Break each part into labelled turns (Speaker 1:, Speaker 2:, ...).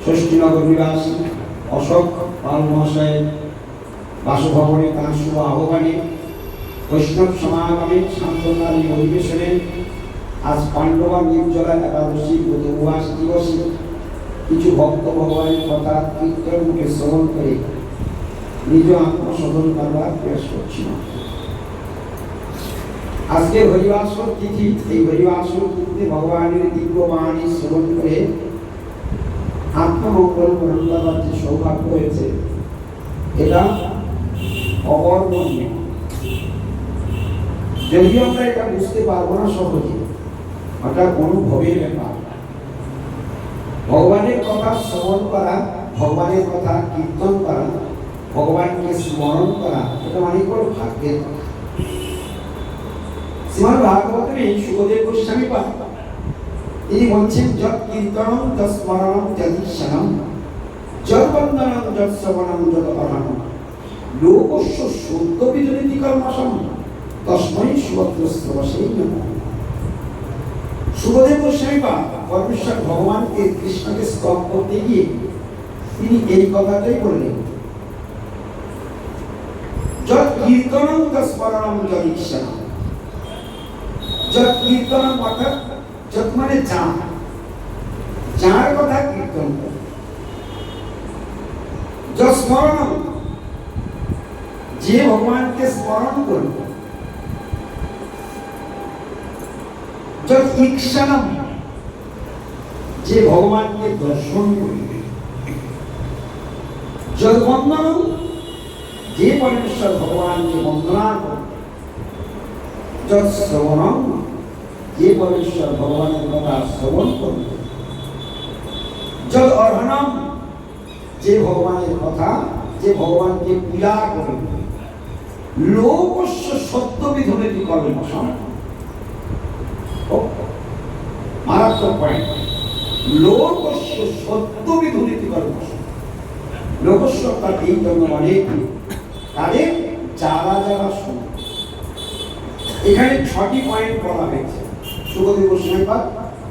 Speaker 1: ষষ্ঠীনগর নিবাসী অশোক পাল মহাশয়ের বাসভবনে তাঁর শুভ আহ্বানে বৈষ্ণব সমাগমের সান্ত্বনার এই অধিবেশনে আজ পাণ্ডবা নির্জলা একাদশী উপবাস দিবসে কিছু ভক্ত ভগবানের কথা কীর্তন মুখে শ্রবণ করে নিজ আত্মশোধন করবার প্রয়াস করছিল। আজকে হরিবাসর তিথি, এই হরিবাসর তিথিতে ভগবানের দিব্য বাণী শ্রবণ করে আত্মমঙ্গল করবার যে সৌভাগ্য হয়েছে এটা অবর্ণনীয়। যদিও আমরা এটা বুঝতে পারবো না সহজে, ওটা অনুভবের ব্যাপার। ভগবানের কথা শ্রবণ করা, ভগবানের কথা কীর্তন করা, ভগবানকে স্মরণ করা, এটা অনেক বড় ভাগ্যের কথা। শ্রীমদ্ ভাগবতে সুখদেব গোস্বামী পাদ তিনি বলছেন, যৎ কীর্তনম যৎ স্মরণম যদীশনম যৎ বন্দনম যৎ শ্রবণম যৎ অর্হণম লোকস্য শুদ্ধ বিদুরিতি কর্মসম তস্মৈ সুভদ্রস্রবশেই নমঃ। সুখদেব গোস্বামী পাদ পরমেশ্বর ভগবানকে কৃষ্ণকে স্তব করতে গিয়ে তিনি এই কথাটাই বললেন, যৎ কীর্তনম যৎ স্মরণম যদীশনম। যৎ কীর্তনম অর্থাৎ যৎ মানে যার কথা কীর্তন করে, যৎ স্মরণম যে ভগবানকে স্মরণ করবে, যৎ ঈক্ষণম যে ভগবানকে দর্শন করবে, যৎ বন্দনম যে পরমেশ্বর ভগবানকে বন্দনা করবে, যৎ শ্রবণম যে পরমেশ্বর ভগবানের কথা শ্রবণ করবে, যৎ অর্হণম যে ভগবানের কথা, যে ভগবানকে পূজা করবে, লোকস্য সত্যবিধুনিতি কর্মসম। মারাত্মক পয়েন্ট, লোকস্য সত্যবিধুনিতি কর্মসম। লোকস্য তার এই জন্য অনেক তাদের যারা যারা শুনে। এখানে 6টি পয়েন্ট বলা হয়েছে। সুখদেব গোস্বামী পাদ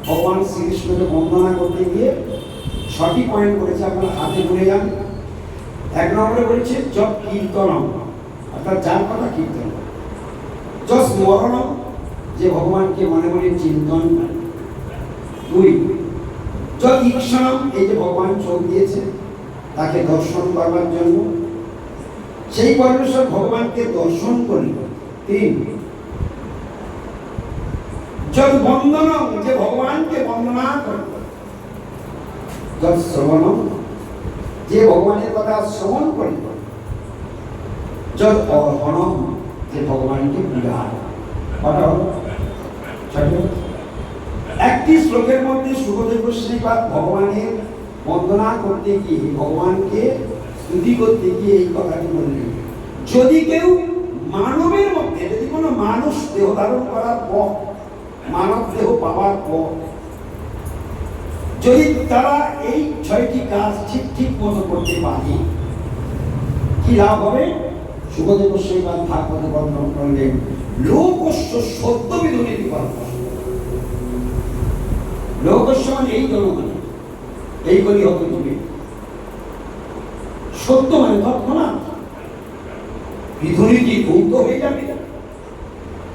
Speaker 1: ভগবান শ্রীকৃষ্ণকে বন্দনা করতে গিয়ে 6টি পয়েন্ট করেছে, আপনারা হাতে ভুলে যান। 1 নম্বরে বলেছে যৎ কীর্তনম অর্থাৎ যার কথা কীর্তন, যৎ স্মরণম যে ভগবানকে মনে মনে চিন্তন করে, 2 যৎ ঈক্ষণম এই যে ভগবান চোখ দিয়েছে তাকে দর্শন করবার জন্য, সেই পরমেশ্বর ভগবানকে দর্শন করল, 3 যৎ বন্দনম যে ভগবানকে বন্দনা করল, যৎ শ্রবণম যে ভগবানের কথা শ্রবণ করল, যৎ অর্হণম যে ভগবানকে পূজা করা। একটি শ্লোকের মধ্যে সুখদেব গোস্বামী পাদ ভগবানের বন্দনা করতে গিয়ে, ভগবানকে স্তুতি করতে গিয়ে এই কথাটি বললেন, যদি কেউ মানবের মধ্যে, যদি কোনো মানুষ দেহ ধারণ করার পর, মানব দেহ পাওয়ার পর যদি তারা এই 6টি কাজ ঠিক মতো করতে পারে, কি লাভ হবে? সুখদেব গোস্বামী পাদ ভাগবতে বর্ণনা করলেন, লোকস্য সত্যবিধুনিতি কর্মসম। লোকস্য মানে এই জনগণ, এই করি হতে তুমি সত্য মানে তৎক্ষণাৎ, বিধুনিতি ভৌত হয়ে যাবে,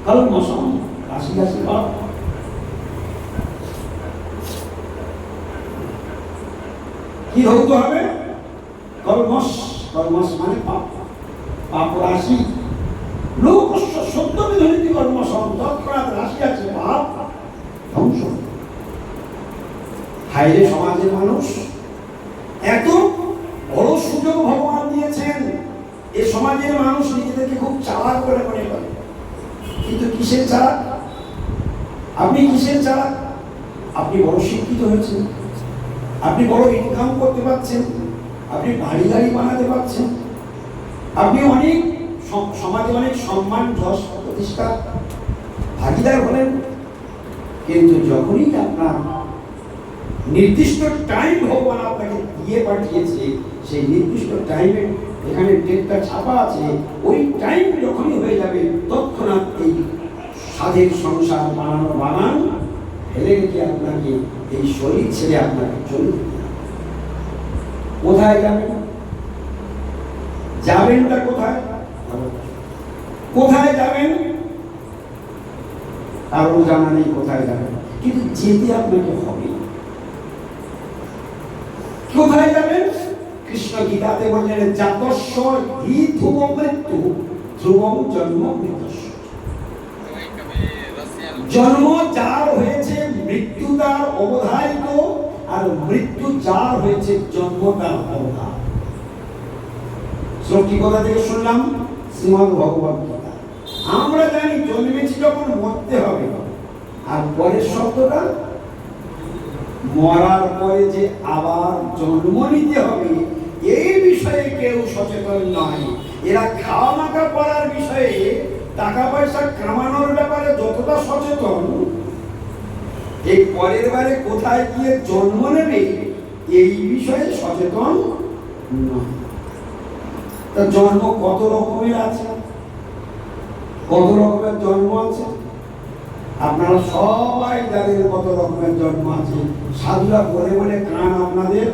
Speaker 1: কারণ মশাম রাশি রাশি পাপ। কি ধৌত হবে? কর্মস, কর্মস মানে পাপ, পাপ রাশি। লোকস্য সত্য বিধুনিতি কর্মসম তৎক্ষণাৎ রাশি আছে পাপ ধ্বংস। হাইরে সমাজের মানুষ, এত বড় সুযোগ ভগবান দিয়েছেন, এ সমাজের মানুষ নিজেদেরকে খুব চালাক করে মনে করে, কিন্তু কিসের চালাক? আপনি কিসের চালাক? আপনি বড় শিক্ষিত হয়েছেন, আপনি বড় ইনকাম করতে পারছেন, আপনি বাড়ি গাড়ি বানাতে পারছেন, আপনি অনেক সমাজে অনেক সম্মান যশ প্রতিষ্ঠা ভাগিদার হলেন, কিন্তু যখনই আপনার নির্দিষ্ট টাইম ভগবান আপনাকে দিয়ে পাঠিয়েছে, সেই নির্দিষ্ট টাইমে এখানে ডেটটা ছাপা আছে, ওই টাইম যখনই হয়ে যাবে তৎক্ষণাৎ এই সাধের সংসার বানান ফেলে রেখে আপনাকে এই শরীর ছেড়ে আপনাকে চলবে। কোথায় যাবেন? যাবেনটা কোথায়? কোথায় যাবেন কারো জানা নেই কোথায় যাবেন, কিন্তু যেতে আপনাকে হবে। কোথায় যাবেন? কৃষ্ণ গীতাতে বললেন জাতস্য হি ধ্রুব মৃত্যু ধ্রুবং জন্ম মৃত্যুস্য। জন্ম যার হয়েছে মৃত্যু তার অবধারিত, আর মৃত্যু যার হয়েছে জন্ম তার অবধারিত। শ্লোকটি কোথা থেকে শুনলাম? শ্রীমদ্ ভগবত গীতা। আমরা জানি জন্মেছি যখন মরতে হবে, আর পরের শব্দটা মরার পরে যে আবার জন্ম নিতে হবে, এই বিষয়ে কেউ সচেতন নয়। এরা খাওয়া মাখা করার বিষয়ে, টাকা পয়সা কামানোর ব্যাপারে যতটা সচেতন, এই পরের বারে কোথায় গিয়ে জন্ম নেবে এই বিষয়ে সচেতন নয়। তা জন্ম কত রকমের আছে? কত রকমের জন্ম আছে? আপনারা সবাই জানেন কত রকমের জন্ম আছে। সাধুরা বলে বলে কান আপনাদের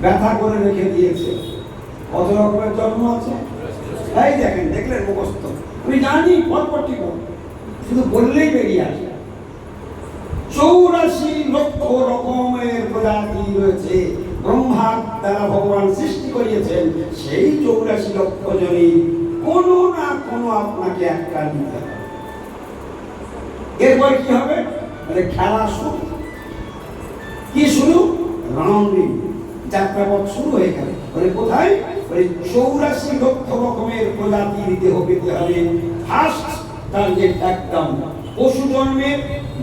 Speaker 1: ব্যথা করে রেখে দিয়েছে। কত রকমের জন্ম আছে? এই দেখেন, দেখলেন মুখস্থ? আমি জানি পরপরটি শুধু বললেই বেরিয়ে আসে। 84 লক্ষ রকমের প্রজাতি রয়েছে ব্রহ্মার দ্বারা ভগবান সৃষ্টি করিয়েছেন। সেই 84 লক্ষ জনই কোনো না কোনো আপনাকে একটা নিতে হবে। এরপর কি হবে? খেলা শুরু। কি শুরু? রাউন্ডিং, যাত্রাপথ শুরু হয়ে গেল। কোথায়? 84 লক্ষ রকমের প্রজাতির দেহ পেতে হবে। ফার্স্ট টার্গেট একদম পশু জন্মের,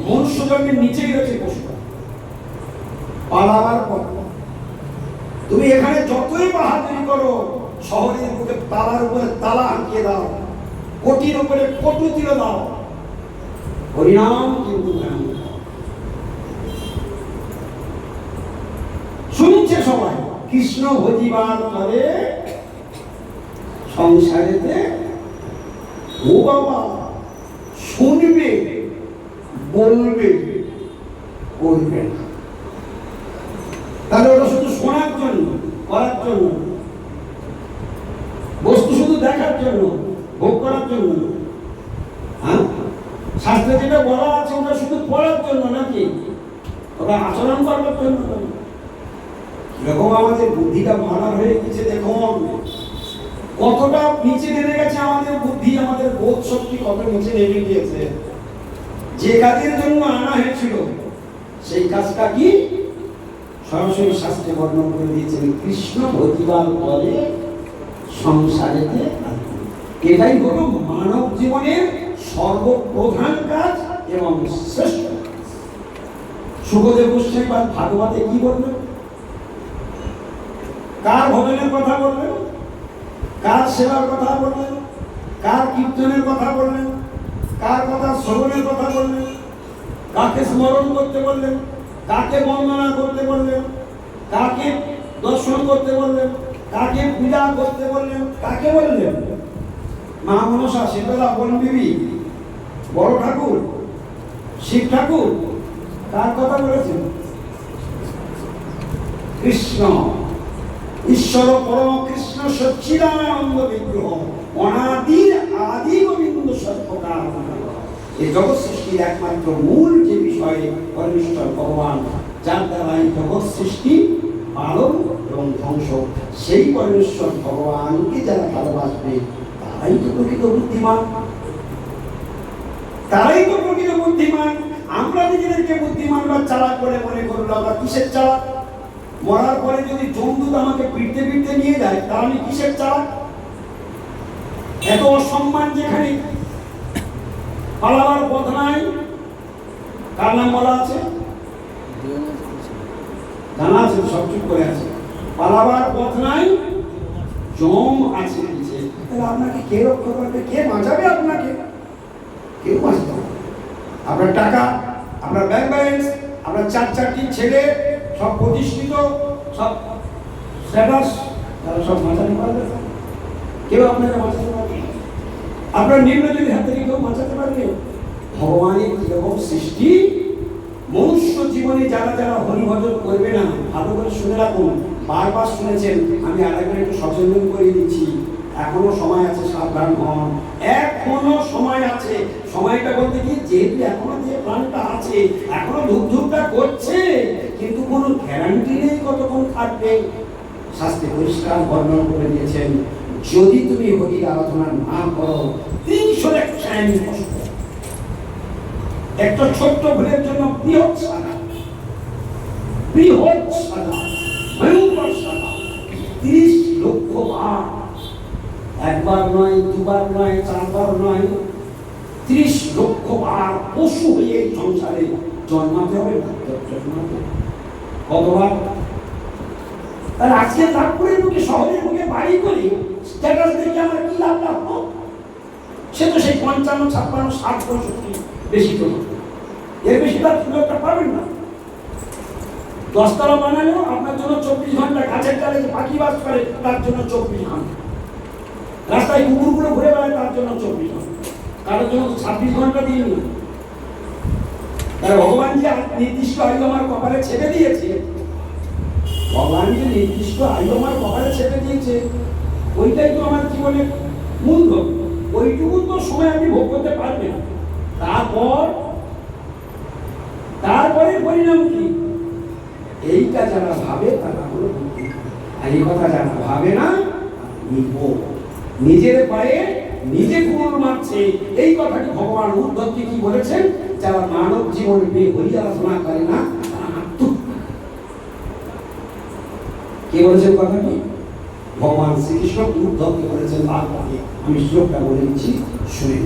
Speaker 1: মনুষ্য জন্মের নিচেই রয়েছে পশু। পালাবার পথ। তুমি এখানে যতই বাহাদুরি করো, শহরের বুকে তালার উপরে তালা আঁকিয়ে দাও, কোটির উপরে কটু তুলে দাও, হরিনাম কিন্তু শুনছে সবাই। কৃষ্ণ ভজিবার পরে সংসারেতে ও বাবা শুনবে, বলবে, করবে না। তাহলে ওটা শুধু শোনার জন্য, করার জন্য, বস্তু শুধু দেখার জন্য, ভোগ করার জন্য। হ্যাঁ, শাস্ত্রে যেটা বলা আছে ওটা শুধু পড়ার জন্য নাকি? ওটা আচরণ করবার জন্য। এরকম আমাদের বুদ্ধিটা মারা হয়ে গেছে। দেখুন কতটা নিচে নেমে গেছে আমাদের বুদ্ধি, আমাদের বোধ শক্তি কত নিচে নেমে গিয়েছে। যে কাজের জন্য আনা হয়েছিল সেই কাজটা কি সরাসরি শাস্ত্রে বর্ণনা করে দিয়েছেন। কৃষ্ণ ভজিবার পরে সংসারেতে। এটাই হলো মানব জীবনের সর্বপ্রধান কাজ এবং শ্রেষ্ঠ। সুখদেব গোস্বামী ভাগবতে কি বললেন? কার ভজনের কথা বললেন? কার সেবার কথা বললেন? কার কীর্তনের কথা বললেন? কার কথা শ্রবণের কথা বললেন? কাকে স্মরণ করতে বললেন? কাকে বন্দনা করতে বললেন? কাকে দর্শন করতে বললেন? কাকে পূজা করতে বললেন? কাকে বললেন? মা মনসা, শীতলা, বনবিবি, বড় ঠাকুর, শিব ঠাকুর, কার কথা বলেছেন? কৃষ্ণ, ঈশ্বর পরম কৃষ্ণ সচ্চিদানন্দ বিগ্রহ, অনাদির আদি গোবিন্দ সর্বকার। এই জগৎ সৃষ্টির একমাত্র মূল যে বিষয়ে পরমেশ্বর ভগবান, যার দ্বারা এই জগৎ সৃষ্টি, পালন এবং ধ্বংস, সেই পরমেশ্বর ভগবানকে যারা ভালোবাসবে তারাই তো প্রকৃত বুদ্ধিমান। তারাই তো প্রকৃত বুদ্ধিমান। আমরা নিজেদেরকে বুদ্ধিমান বা চালাক বলে মনে করলাম। আমরা কিসের চালাক? মরার পরে যদি জমদূত আমাকে পিটতে পিটতে নিয়ে যায়, তা আমি কিসের চালাক? এত অসম্মান যেখানে, পালাবার পথ নাই। কার নাম বলা আছে? জানা আছে, সব চুপ করে আছে। পালাবার পথ নাই, জম আছে নিচে। তাহলে আপনাকে কে রক্ষা করবে? কে বাঁচাবে আপনাকে? কেউ বাঁচতে হবে। আপনার টাকা, আপনার ব্যাংক ব্যালেন্স, আপনার 4-4টি ছেলে, সব প্রতিষ্ঠিত, সব স্ট্যাটাস, তারা সব বাঁচাতে পারবে? কেউ আপনাকে বাঁচাতে পারবে? আপনার নিম্ন যদি হাত থেকে কেউ বাঁচাতে পারবে? ভগবানের যেরকম সৃষ্টি মনুষ্য জীবনে যারা যারা হরিভজন করবে না, ভালো করে শুনে রাখুন, বারবার শুনেছেন, আমি আরেকবার একটু সচেতন করে দিচ্ছি, এখনো সময় আছে, সাবধান হন, এখনো সময় আছে। সময়টা বলতে কি, যেহেতু এখনো যে প্রাণটা আছে, এখনো ধূপধূপটা করছে, কিন্তু কোনো গ্যারান্টি নেই কতক্ষণ থাকবে। শাস্ত্রে পরিষ্কার বর্ণনা করে দিয়েছেন, যদি তুমি হরি আরাধনা না করো, 301 কষ্ট, একটা ছোট্ট ভুলের জন্য বৃহৎ সাজা, ভয়ঙ্কর সাজা, 30 লক্ষ বার, একবার নয়, দুবার নয়, চারবার নয়, 30 লক্ষ বার পশু হয়ে এই সংসারে জন্মাতে হবে। কতবার? আর আজকে নাগপুরের মুখে, শহরের মুখে বাড়ি করে স্ট্যাটাস দেখে আমার কি লাভ লাগলো? সে তো সেই 55, 56, 60, 65 বেশি তো, এর বেশি তার সুযোগটা পাবেন না। 10 তলা বানালেও আপনার জন্য 24 ঘন্টা, গাছের ডালে পাখি বাস করে তার জন্য 24 ঘন্টা, রাস্তায় কুকুরগুলো ঘুরে বেড়ায় তার জন্য 24 ঘন্টা, কারোর জন্য 26 ঘন্টা দিন না। তার ভগবান যে নির্দিষ্ট আয়ু আমার কপালে ছেড়ে দিয়েছে, ভগবান যে নির্দিষ্ট আয়ু আমার কপালে ছেড়ে দিয়েছে, ওইটাই তো আমার জীবনের মূল লক্ষ্য। ওইটুকু তো সময় আপনি ভোগ করতে পারবেন, তারপরে পরিণাম কি? এইটা যারা ভাবে তারা হলো বুদ্ধি, আর এই কথা যারা ভাবে না, নিজের পায়ে নিজে কুড়ুল মারছে। এই কথাটি ভগবান উদ্ধবকে কি বলেছেন? যারা মানব জীবন পেয়ে হরি আরাধনা করে না, কে বলেছেন কথাটি? ভগবান শ্রীকৃষ্ণ উদ্ধবকে বলেছেন। আমি শ্লোকটা বলে দিচ্ছি, শুনে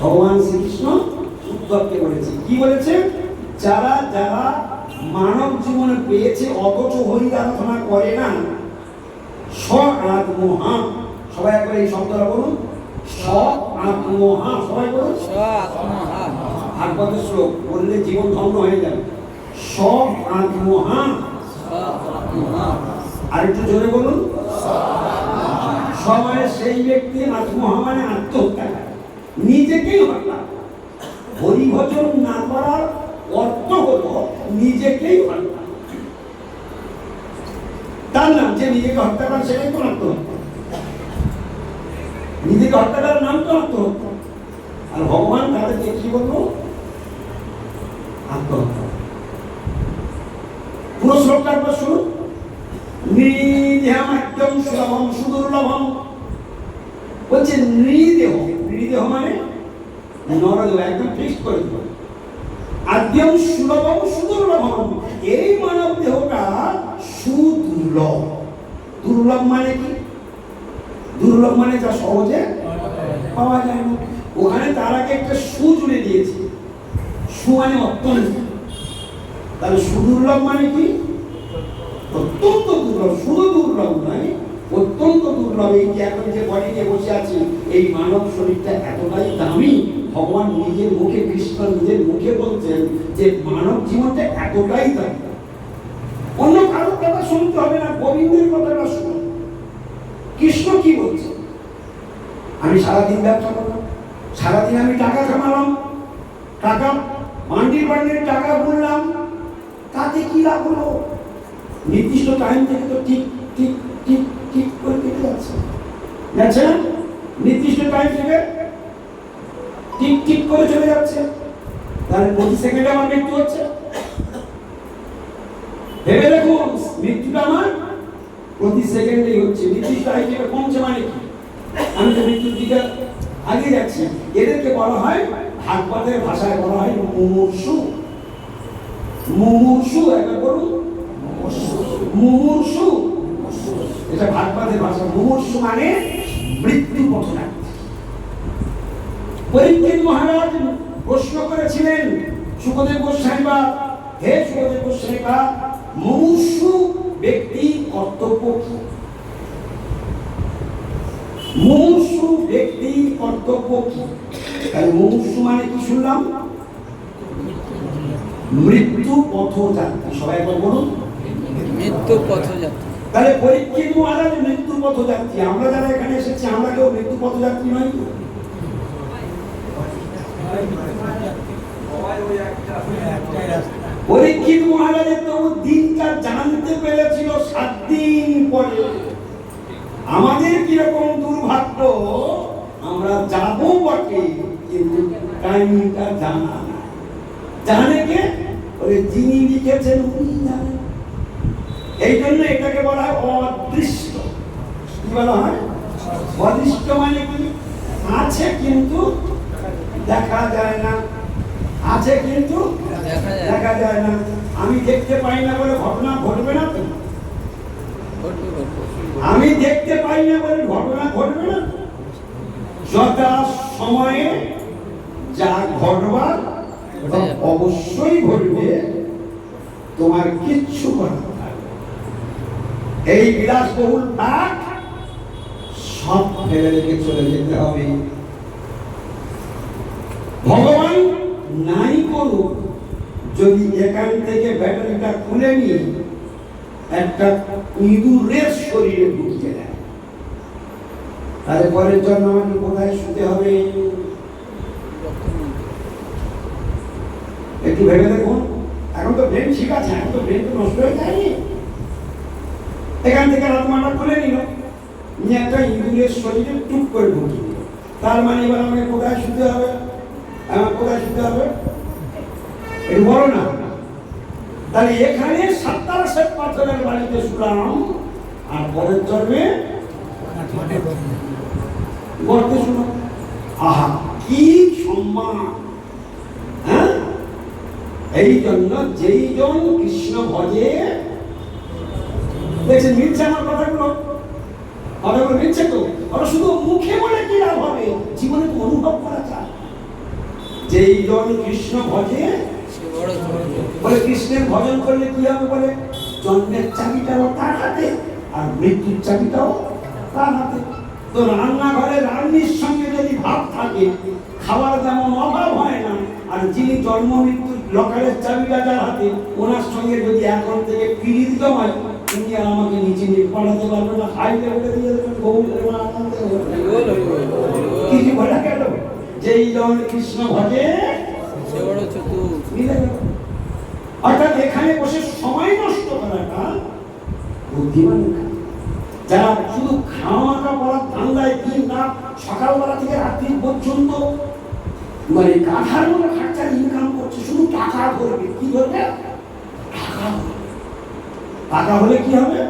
Speaker 1: ভগবান শ্রীকৃষ্ণ উদ্ধবকে বলেছে। কি বলেছে? যারা যারা মানব জীবনে পেয়েছে অথচ হরি আরাধনা করে না, স্ব-আত্মহা, সবাই একবার এই শব্দটা বলুন, স্ব-আত্মহা, সবাই বলুন, স্ব-আত্মহা। ভাগবতের শ্লোক বললে জীবন ধন্য হয়ে যাবে। স্ব-আত্মহা, আর একটু জোরে বলুন, সবাই সেই ব্যক্তি, আত্মহা মানে আত্মহত্যা, নিজেকেই হত্যা। হরিভজন না করার অর্থ হলো নিজেকেই হত্যা। তার নাম যে নিজেকে হত্যা করে, সেটাই তো আত্মহত্যা। নিজেকে হত্যা করার নাম তো আত্মহত্যা। আর ভগবান তাদেরকে কি বললো? আত্মহত্যা। পুরো শ্লোকটা একবার শুনুন। নৃদেহম একদম সুলভম সুদুর্লভম, বলছে নৃদেহ, নৃদেহ মানে নরদেহ, একদম ফিক্স করে দিল। আদ্যম সুলভম সুদুর্লভম, এই মানব দেহটা সুদুর্লভ। দুর্লভ মানে কি? দুর্লভ মানে যা সহজে পাওয়া যায় না। ওখানে তার আগে একটা সু জুড়ে দিয়েছে। সু মানে অত্যন্ত, তাহলে সুদুর্লভ মানে কি? অত্যন্ত দুর্লভ। শুধু দুর্লভ নয়, অত্যন্ত দুর্লভ। এই যে এখন যে বডি নিয়ে বসে আছি, এই মানব শরীরটা এতটাই দামি, ভগবান নিজের মুখে, কৃষ্ণ নিজের মুখে বলছেন যে মানব জীবনটা এতটাই দামি। অন্য কারোর কথা শুনতে হবে না, গোবিন্দের কথাটা শুনুন। কৃষ্ণ কি বলছে? আমি সারাদিন ব্যবসা করলাম, সারাদিন আমি টাকা কামালাম, টাকা মান্ডির বান্ডির টাকা গুনলাম, তাতে কি লাভ হলো? নির্দিষ্ট টাইম থেকে তো ঠিক ঠিক ঠিক ঠিক করে কেটে যাচ্ছে, যাচ্ছে না? নির্দিষ্ট টাইম থেকে ঠিক ঠিক করে চলে যাচ্ছে। তাহলে প্রতি সেকেন্ডে আমার মৃত্যু হচ্ছে। ভেবে দেখুন, মৃত্যুটা আমার প্রতি সেকেন্ডেই হচ্ছে। নির্দিষ্ট টাইম থেকে কমছে মানে কি? আমি তো মৃত্যুর দিকে আগে যাচ্ছি। এদেরকে বলা হয়, ভাগবতের ভাষায় বলা হয় মুমূর্ষু। মুমূর্ষু, একবার বলুন, মুমূর্ষু। এটা ভাগবতের ভাষা। মুমূর্ষু মানে মৃত্যু পথনা। পরীক্ষিত মহারাজ প্রশ্ন করেছিলেন শুকদেব গোস্বামী, হে শুকদেব গোস্বামী, মুমূর্ষু ব্যক্তি কর্তব্য কি? মুমূর্ষু ব্যক্তি কর্তব্য কি? তাহলে মুমূর্ষু মানে কি শুনলাম? মৃত্যু পথযাত্রী। সবাই একবার বলুন,
Speaker 2: মৃত্যু পথযাত্রী।
Speaker 1: তাহলে পরীক্ষিত মহারাজ মৃত্যু পথযাত্রী। আমরা যারা এখানে এসেছি আমরা কেউ মৃত্যু পথযাত্রী নই তো? পরীক্ষিত মহারাজের তো দিনটা জানতে পেরেছিল 7 দিন পরে। আমাদের কিরকম দুর্ভাগ্য, আমরা যাবো বটে কিন্তু টাইমটা জানা না। জানে কে? ওই যিনি লিখেছেন উনি জানেন। এই জন্য এটাকে বলা হয় অদৃষ্ট। কি বলা হয়? অদৃষ্ট মানে কি? আছে কিন্তু দেখা যায় না, আছে কিন্তু দেখা যায় না। আমি দেখতে পাই না বলে ঘটনা ঘটবে না তো? আমি দেখতে পাই না বলে ঘটনা ঘটবে না? যথা সময়ে যা ঘটবার অবশ্যই ঘটবে, তোমার কিচ্ছু করার নাই। এই বিলাসবহুল পাঠ সব ফেলে রেখে চলে যেতে হবে। ভগবান নাই করুক যদি এখান থেকে ব্যাটারিটা খুলে নিয়ে একটা ইঁদুরের শরীরে ঢুকিয়ে দেয়, তাহলে পরের জন্য আমাকে কোথায় শুতে হবে? একটু ভেবে দেখুন। এখন তো ব্রেন ঠিক আছে, এখন তো ব্রেন তো নষ্ট হয়ে যায়নি। এখান থেকে আত্মাটা খুলে নিল, নিয়ে একটা ইঁদুরের শরীরে টুক করে ঢুকিয়ে দিল। তার মানে এবার আমাকে কোথায় শুতে হবে? আমার কোথায় শুতে হবে? একটু বলো না। তাহলে এখানে 70 পাথরের বাড়িতে শুলাম, আর পরের জন্মে গর্তে শুনো। আহা, কি সম্মান! হ্যাঁ, এই জন্য যেই জন কৃষ্ণ ভজে, দেখছেন মিলছে আমার কথাগুলো? কথাগুলো মিলছে তো? ওরা শুধু মুখে বলে কি লাভ হবে, জীবনে তো অনুভব করা যায়। যেই জন কৃষ্ণ ভজে, বলে কৃষ্ণের ভজন করলে কি হবে? বলে জন্মের চাবিটাও তার হাতে আর মৃত্যুর চাবিটাও তার হাতে। তো রান্নাঘরে রান্নির সঙ্গে যদি ভাব থাকে, খাবার যেমন অভাব হয় না, আর যিনি জন্ম মৃত্যুর লকারের চাবিটা যার হাতে, ওনার সঙ্গে যদি এখন থেকে পিড়িত জমায়, তিনি আর আমাকে নিচে নিয়ে পড়াতে পারবে না। হাইতে উঠে দিয়ে দেবেন, কিছু বলা গেল। যেই জন কৃষ্ণ ভজে অর্থাৎ এখানে বসে সময় নষ্ট করাটা বুদ্ধিমান। যারা শুধু খাওয়া পড়ার ধান্দায় দিন রাত সকালবেলা থেকে রাত্রি পর্যন্ত মানে কাঁঠার মতো খরচা ইনকাম করছে, শুধু টাকা ধরবে। কি ধরবে? টাকা। টাকা হলে কি হবে?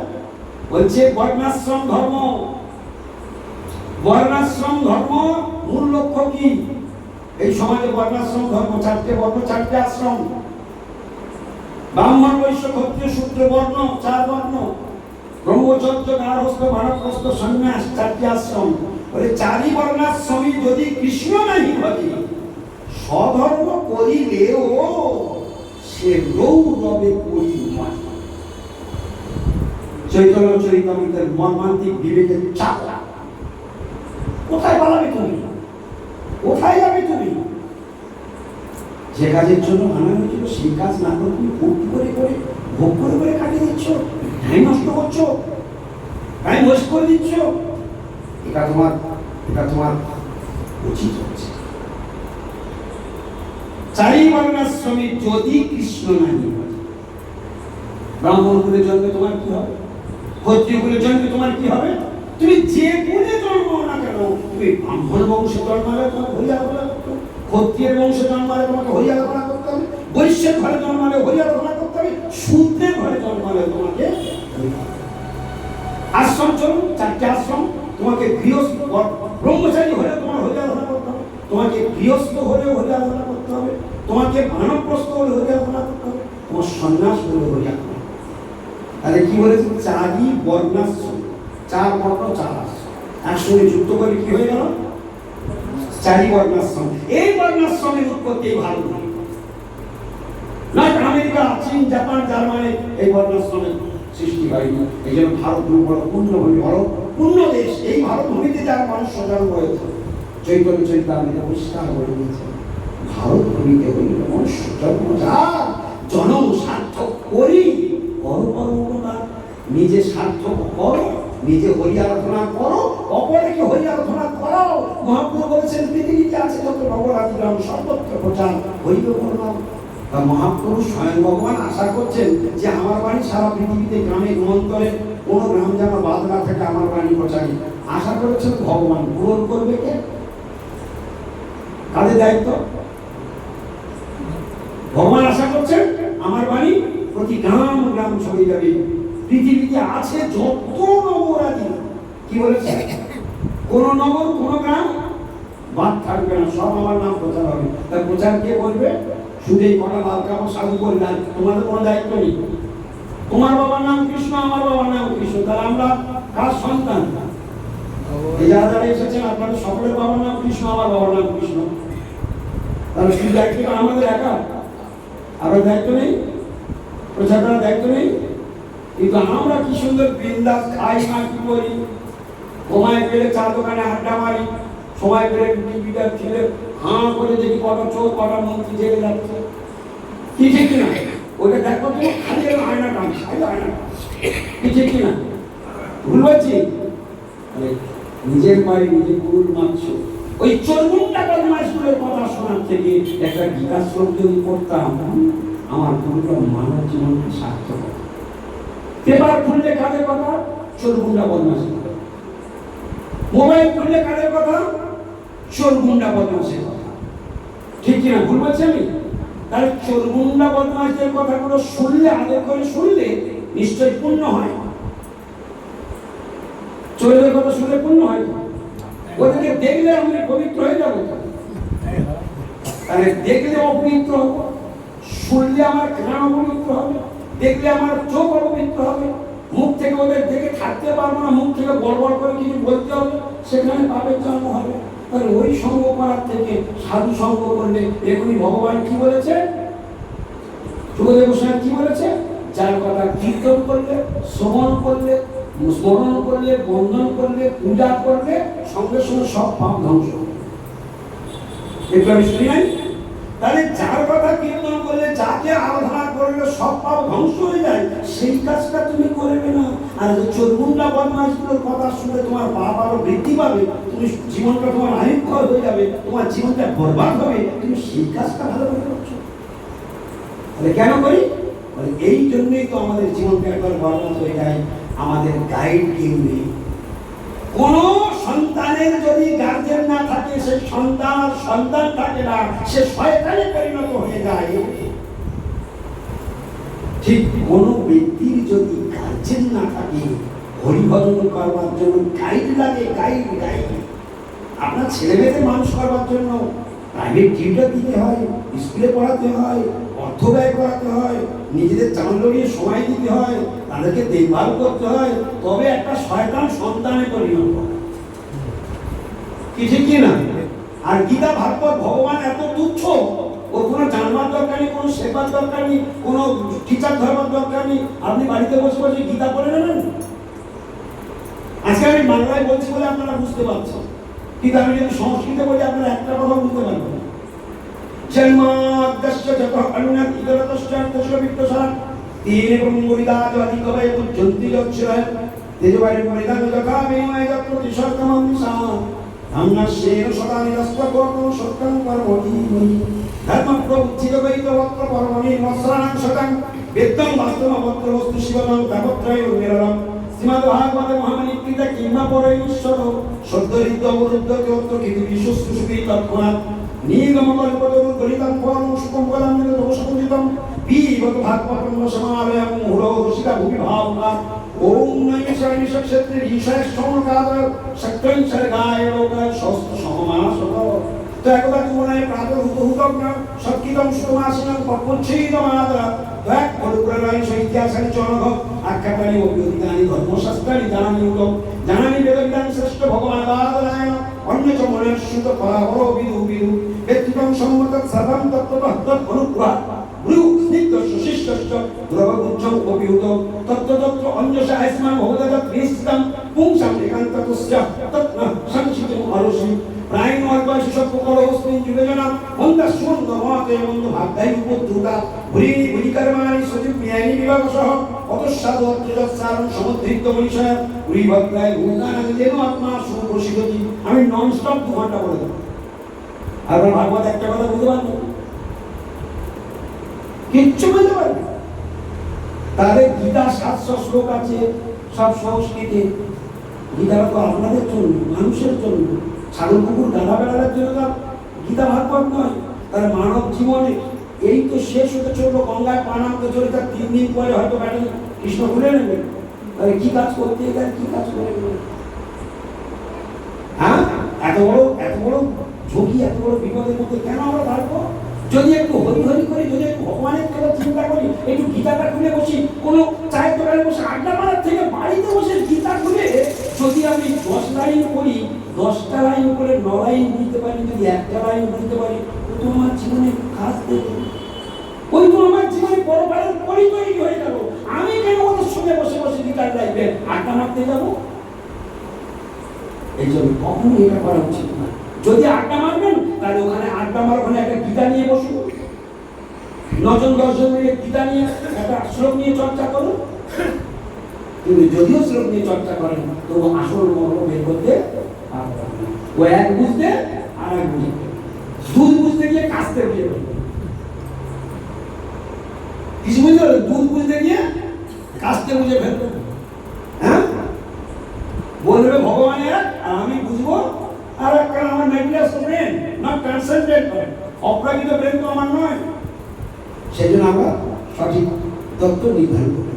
Speaker 1: বলছে বর্ণাশ্রম ধর্ম। বর্ণাশ্রম ধর্ম মূল লক্ষ্য কি? এই সমাজে বর্ণাশ্রম ধর্ম 4টে বর্ণ, 4টে আশ্রম। ব্রাহ্মণ, বৈশ্য, ক্ষত্রিয়, শূদ্র বর্ণ 4 বর্ণ। ব্রহ্মচর্য, গার্হস্থ্য, বানপ্রস্থ, সন্ন্যাস 4টি আশ্রম। বলে 4ই বর্ণাশ্রমী যদি কৃষ্ণ নাহি ভজে, স্বধর্ম করিলেও সে গৌরবে পরিণত। চৈতন্য চরিতামৃতের মর্মান্তিক বিবেকের চাপ। কোথায় পালাবে তুমি? কোথায় যাবে তুমি? যে কাজের জন্য আনা হয়েছিল সেই কাজ না করে তুমি ভক্তি করে করে ভোগ করে করে কাটিয়ে দিচ্ছ, টাইম নষ্ট করছো, টাইম ওয়েস্ট করে দিচ্ছ। এটা তোমার উচিত হচ্ছে। 4ই বর্ণাশ্রমী যদি কৃষ্ণ নাহি ভজে, ব্রাহ্মণ কুলে জন্মে তোমার কি হবে? ক্ষত্রিয় কুলে জন্মে তোমার কি হবে? তুমি যে কুলে জন্ম না কেন, তুমি ব্রাহ্মণ বংশে জন্মালে তোমাকে হরিয়ারাধনা করতে হবে, ক্ষত্রিয়ের বংশে জন্মালে তোমাকে হরিয়ারাধনা করতে হবে, বৈশ্যের ঘরে জন্মালে হরিয়ারাধনা করতে হবে, শূদ্রের ঘরে জন্মালে তোমাকে। আশ্রম চলুন, 4টে আশ্রম। তোমাকে গৃহস্থ ব্রহ্মচারী হলে তোমার হরিয়ারাধনা করতে হবে, তোমাকে গৃহস্থ হলেও হরিয়ারাধনা করতে হবে, তোমাকে বানপ্রস্থ হলে হরিয়ারাধনা করতে হবে, তোমার সন্ন্যাস হলে হরিয়ারাধনা। তাহলে কি বলেছে? 4ই বর্ণাশ্রম, 4 বর্ণ 4 আশ্রম একসঙ্গে যুক্ত করে কি হয়ে গেল? 4ই বর্ণাশ্রম। এই বর্ণাশ্রমের উৎপত্তি ভারত না, আমেরিকা, চীন, জাপান, জার্মানি এই বর্ণাশ্রমের সৃষ্টি হয়নি। এই জন্য ভারত বড় পূর্ণভূমি, বড় পূর্ণ দেশ। এই ভারত ভূমিতে যারা মানুষ সজাগ হয়েছে, চৈতন্য চরিতামৃতে পরিষ্কার বলে দিয়েছে, ভারত ভূমিতে হইল মনুষ্য জন্ম যার, জনম সার্থক করি পরপরতা, নিজে সার্থক করো, নিজে হরি আরাধনা করো, অপরকে হরি আরাধনা করাও। মহাপ্রভু বলেছেন পৃথিবীতে আছে যত নবরাত্রি গ্রাম সর্বত্র প্রচার হইব করলাম। তা মহাপ্রভু স্বয়ং ভগবান আশা করছেন যে আমার বাণী সারা পৃথিবীতে গ্রামে গ্রামান্তরে কোনো গ্রাম যেন বাদ না থাকে আমার বাণী প্রচারে। আশা করেছেন ভগবান, পূরণ করবে কে? কাদের দায়িত্ব? ভগবান আশা করছেন আমার বাণী প্রতি গ্রাম গ্রাম ছড়িয়ে যাবে। পৃথিবীতে আছে যত নগরাদি, কি বলেছে, কোন নগর কোন গ্রাম বাদ থাকবে না, সব আমার নাম প্রচার হবে। তার প্রচার কে করবে? শুধুই কটা লাল কাপড় সাধু করবে, তোমাদের কোনো দায়িত্ব নেই। তোমার বাবার নাম কৃষ্ণ, আমার বাবার নাম কৃষ্ণ, তাহলে আমরা কার সন্তান? এই যারা যারা এসেছেন আপনাদের সকলের বাবার নাম কৃষ্ণ, আমার বাবার নাম কৃষ্ণ, তাহলে শুধু দায়িত্বটা আমাদের একা, আরো দায়িত্ব নেই, প্রচার করার দায়িত্ব নেই। কিন্তু আমরা কি সুন্দর বিন্দাস খাই না, কি করি, সময় পেলে চা দোকানে আড্ডা মারি, সময় পেলে টিভিটা ছেলে হাঁ করে দেখি কটা চোর কটা মন্ত্রী জেলে যাচ্ছে, কি ঠিক কিনা? ওটা দেখো তো, খালি আয়না টানছে, আয়না কি ঠিক কিনা? ভুল বলছি? নিজের বাড়ি নিজে গুরুর মাংস। ওই চর্মুন্ডা বদমাইশগুলোর কথা শোনার থেকে একটা গীতা শ্লোক যদি পড়তাম, আমার পুরো মানব জীবনকে সার্থক হতো। পেপার খুললে কাদের কথা? চোরগুন্ডা বদমাইশের কথা। মোবাইল খুললে কাদের কথা? চোরগুন্ডা বদমাইশের কথা। ঠিক কিনা? ভুল বলছি আমি? তাহলে চোরগুন্ডা বদমাইশের কথাগুলো শুনলে, আদর করে শুনলে নিশ্চয়ই পূর্ণ হয়। চোরের কথা শুনলে পূর্ণ হয়। ওদেরকে দেখলে আমি পবিত্র হয়ে যাবো, তাহলে দেখলে অপবিত্র হবো, শুনলে আমার কান অপবিত্র হবে, দেখলে আমার চোখ অপবিত্র হবে, মুখ থেকে ওদের দেখে থাকতে পারবো না, মুখ থেকে বড় করে কিছু বলতে হবে, সেখানে পাপের জন্ম হবে। তাহলে ওই সঙ্গ করার থেকে সাধু সঙ্গ করলে, এখনই ভগবান কি বলেছে, সুখদেব গোস্বামী কি বলেছে, যার কথা কীর্তন করলে, শ্রবণ করলে, স্মরণ করলে, বন্ধন করলে, পূজা করলে সঙ্গে সঙ্গে সব পাপ ধ্বংস হবে। একটু আমি শুনি নাই? তাহলে যার কথা কীর্তন করলে, যাকে আরাধনা করলে সব পাপ ধ্বংস হয়ে যায়, সেই কাজটা তুমি করবে না। আর চোরগুন্ডা বদমাইশগুলোর কথা শুনে তোমার পাপ আরো বৃদ্ধি পাবে, তুমি জীবনটা তোমার আয়ুক্ষয় হয়ে যাবে, তোমার জীবনটা বরবাদ হবে, তুমি সেই কাজটা ভালো করে করছো। তাহলে কেন করি? এই জন্যই তো আমাদের জীবনটা একবার বরবাদ হয়ে যায়, আমাদের গাইড কেউ নেই। কোন সন্তানের যদি গার্জেন না থাকে, সে সন্তান আর সন্তান থাকে না, সে শয়তানে পরিণত হয়ে যায়। ঠিক কোন ব্যক্তির যদি গার্জেন না থাকে, হরিভজন করবার জন্য গাইড লাগে, গাইড গাইড। আপনার ছেলে মেয়েদের মানুষ করবার জন্য প্রাইভেট টিউটর দিতে হয়, স্কুলে পড়াতে হয়, অর্থ ব্যয় করাতে হয়, নিজেদের চাল লড়িয়ে সময় দিতে হয়, তাদেরকে দেখভাল করতে হয়, তবে একটা শয়তান সন্তানে পরিণত হয়। কি ঠিক কি না? আর গীতা ভাগবত ভগবান এত তুচ্ছ, ওর কোনো জানবার দরকার নেই, কোনো সেবার দরকার নেই, কোনো টিচার ধরবার দরকার নেই। আপনি বাড়িতে বসে বসে গীতা পড়ে নেবেন। আজকে আমি বাংলায় বলছি বলে আপনারা বুঝতে পারছেন, কিন্তু আমি যদি সংস্কৃতে বলি আপনারা একটা কথা বুঝতে পারবেন। জন্মাদ্যস্য যতঃ অন্যাৎ ইতরতশ্চ তস্য বিত্তসা তেনে ব্রহ্মবিদায অধিকবয়ে পুজ্যন্তি যচ্ছয় তেজবায়ু পরিধান যথা বিনিময় যত্র তিসর্তমং সা ধাম্নাস্যেন সদানি দস্ত্রকোণ সত্যং কর্মধীমহি ধর্মং প্রবুদ্ধিত বৈত বক্র পরমণি মৎসরাণং শতং বেদং বাস্তবমপত্র বস্তু শিবমং তাপত্রয় নিরলম শ্রীমদ্ ভাগবতে মহামণিকৃতা কিংবা পরৈশ্বর সদ্যরিদ্ধ অবরুদ্ধ কেত্র কিন্তু বিশ্বস্তুষুবি তৎক্ষণাৎ নীলমকল্পতরু গলিতং ফলং সুখং ফলং দোষপূজিতং পিবত ভাগবতং সমালয়ং মুহুরো রসিকা ভূমি ভাবনা ওম নৈমিষাণি সক্ষেত্রে ঈশায় সমকাদয় শক্তং সর্গায় লোকায় শস্ত সহমাসত তো একদা জীবনায় প্রাতঃ হুতহুতং সৎকিতং সুতমাসিনং পপুচ্ছিদমাদা এক পরুপ্রাণায় সৈত্যাসানি চনঘ আখ্যাতানি অভিযোগিতানি ধর্মশাস্ত্রানি জানানি বেদবিদান শ্রেষ্ঠ ভগবান বাদরায়ণ অন্যচ মনের সুত পরাবর বিদু বিদু ব্যক্তিতং সম্মতৎ সর্বং তত্ত্বতঃ তদ্-অনুগ্রহাৎ গুরু স্নিগ্ধস্য শিষ্যস্য দুরবগুচ্ছং অপিহুত তত্ত্বতত্ত্ব অঞ্জসা আয়স্মান ভগবতৎ নিশ্চিতং পুংসাং একান্ততস্য তৎ ন সংচিতং অরসি প্রায়ণ অর্বাশিষ প্রকরস্মিন যুগজনা মন্দাস্বন্দ তমতে বন্ধু ভাগ্যাই উপদ্রুতা ভুরি ভুরিকর্মাণি সচিব ন্যায়ী বিভাগ সহ অতঃসাধু অর্থযৎসারণ সমুদ্রিত পরিষয় ভুরি ভাগ্যায় গুণগান যেন আত্মা সুপ্রসিদ্ধতি। আমি নন স্টপ 2 ঘন্টা বলে দেবো। আর ভাগবত একটা কথা বুঝতে পারবো কিচ্ছু বুঝতে পারবে। তাদের গীতা 700 শ্লোক আছে, সব সংস্কৃতে। গীতাটা তো আপনাদের জন্য, মানুষের জন্য, ছাগল কুকুর গাধা বেড়ানোর জন্য তো গীতা ভাগবত নয়। তার মানব জীবনে এই তো শেষ হতে চললো, গঙ্গায় পা নামতে চলে, তার 3 দিন পরে হয়তো ব্যাটারি কৃষ্ণ ভুলে নেবে। তাহলে কি কাজ করতে গেলে কি কাজ করে নেবে? হ্যাঁ, এত বড় ঝুঁকি, এত বড় বিপদের মধ্যে কেন আমরা থাকবো? যদি একটু হরি হরি করি, যদি একটু ভগবানের কথা চিন্তা করি, একটু গীতাটা খুলে বসি, কোনো চায়ের দোকানে বসে আড্ডা মারার থেকে বাড়িতে বসে গীতা খুলে যদি আমি 10 লাইন পড়ি, 10টা লাইন করে 9 লাইন বুঝতে পারি, যদি 1টা লাইন বুঝতে পারি, ও তো আমার জীবনে কাজ দেবে। ওই তো আমার জীবনে পরপারের পরিচয় হয়ে গেল। আমি কেন ওদের সঙ্গে বসে বসে গীতার লাইফে আড্ডা মারতে যাবো? এই জন্য কখনোই এটা করা উচিত না। যদি আড্ডা মারবেন, তাহলে ওখানে আড্ডা মার ওখানে একটা গীতা নিয়ে বসুন, 9-10 জন মিলে গীতা নিয়ে একটা শ্লোক নিয়ে চর্চা করুন। কিন্তু যদিও শ্লোক নিয়ে চর্চা করেন, তো আসল মর্ম বের করতে পারবেন না। ও এক বুঝতে আর এক বুঝতে, দুধ বুঝতে গিয়ে কাস্তে বুঝে ফেলবে। কিছু বুঝতে পারবে? দুধ বুঝতে গিয়ে কাস্তে বুঝে ফেলবে। হ্যাঁ, বলবে ভগবানের আর আমি বুঝবো আর একটা। আমার নেগলিয়াস ব্রেন, নট কনসেন্ট্রেট ব্রেন, অপ্রাকৃত ব্রেন তো আমার নয়। সেই জন্য আমরা সঠিক তত্ত্ব নির্ধারণ করি।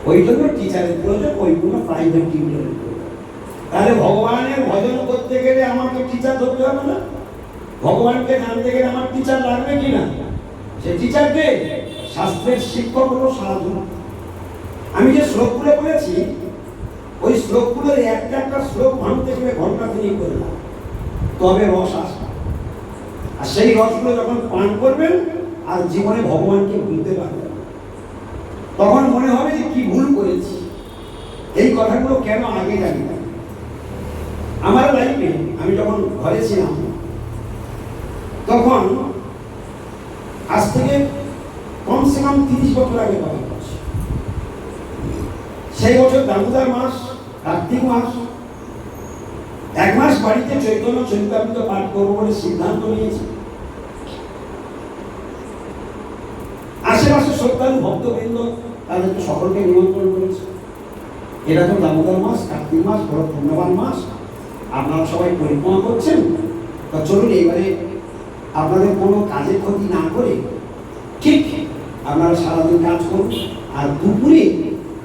Speaker 1: ওই জন্য টিচারের প্রয়োজন, ওই কোনো প্রাইভেট টিউটরের প্রয়োজন। তাহলে ভগবানের ভজন করতে গেলে আমাকে টিচার ধরতে হবে না? ভগবানকে জানতে গেলে আমার টিচার লাগবে কি না? সে টিচারকে শাস্ত্রের শিক্ষক হলো সাধু। আমি যে শ্লোকগুলো বলেছি, ওই শ্লোকগুলোর একটা শ্লোক ভাঙতে গেলে ঘন্টা 3 করে না, তবে রস আসে। আর সেই রসগুলো যখন পান করবেন আর জীবনে ভগবানকে ভুলতে পারবেন, তখন মনে হবে যে কি ভুল করেছি, এই কথাগুলো কেন আগে জানি না। আমার লাইফে আমি যখন ঘরে ছিলাম, তখন আজ থেকে কমসে কম 30 বছর আগে কথা বলছি। সেই বছর দামোদর মাস, কার্তিক মাস, 1 মাস বাড়িতে চৈতন্য চরিতামৃত পাঠ করবো বলে সিদ্ধান্ত নিয়েছি। আশেপাশে শ্রদ্ধালু ভক্তবৃন্দ, তাদেরকে সকলকে নিমন্ত্রণ করেছে। এরা তো দামোদর মাস, কার্তিক মাস বড় পুণ্যবান মাস, আপনারা সবাই পরিক্রমা করছেন। তা চলুন এবারে আপনাদের কোনো কাজের ক্ষতি না করে ঠিক আপনারা সারাদিন কাজ করুন, আর দুপুরে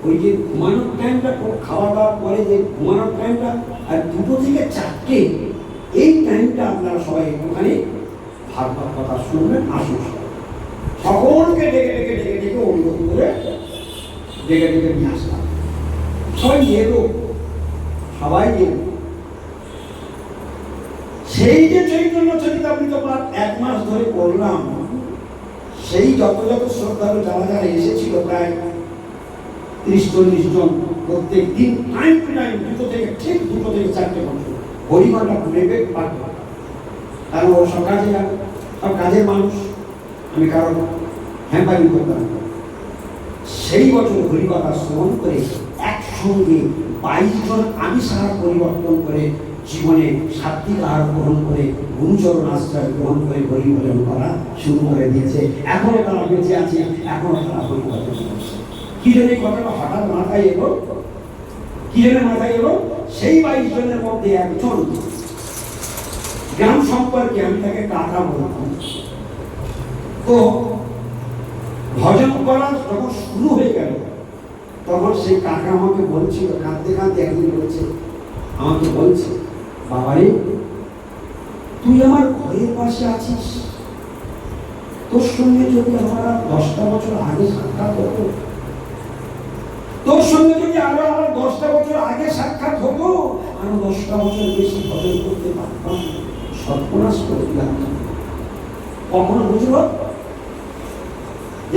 Speaker 1: ওই যে ঘুমানোর টাইমটা, খাওয়া দাওয়ার পরে যে ঘুমানোর টাইমটা, আর 2টো থেকে 4টে, এই টাইমটা আপনারা সবাই ওখানে ভাগবত কথা শুনবেন। আসুন সকলকে ডেকে ডেকে ডেকে ডেকে অনুরোধ করে ডেকে ডেকে নিয়ে আসলাম। সবাই এলো, সবাই এলো। সেই যে চৈতন্য চরিতামৃত পাঠ 1 মাস ধরে করলাম, সেই যত শ্রদ্ধালু যারা এসেছিল, প্রায় 30-40 জন, প্রত্যেক দিন টাইম টু টাইম 2 থেকে 4টে ঘন্টা হরিমালা নেবে পাঠ করে। কারণ ও সব কাজের মানুষ, আমি কারণ হ্যাম্পারিং করতাম। সেই বছর হরিকথা শ্রবণ করে একসঙ্গে 22 জন আমিষাহার পরিবর্তন করে জীবনে সাত্বিক আহার গ্রহণ করে গুরুচরণ আশ্রয় গ্রহণ করে হরিভজন করা শুরু করে দিয়েছে। এখনো তারা বেঁচে আছে, এখনো তারা হরিভজন করছে। কি জন্য এই কথাটা হঠাৎ মাথায় এলো? কি জন্য মাথায় এলো? সেই 22 জনের মধ্যে একজন গ্রাম সম্পর্কে আমি তাকে কাকা বলতাম। তো ভজন করা যখন শুরু হয়ে গেল, তখন সেই কাকা আমাকে বলছিল, কাঁদতে কাঁদতে একদিন বলছে, আমাকে বলছে, বাবারে তুই আমার ঘরের পাশে আছিস, তোর সঙ্গে যদি আমার 10টা বছর আগে সাক্ষাৎ হতো, তোর সঙ্গে যদি আরো আমার 10টা বছর আগে সাক্ষাৎ হতো, আরো 10টা বছর বেশি ভজন করতে পারতাম, সর্বনাশ করে দিলাম। কখনো বুঝলো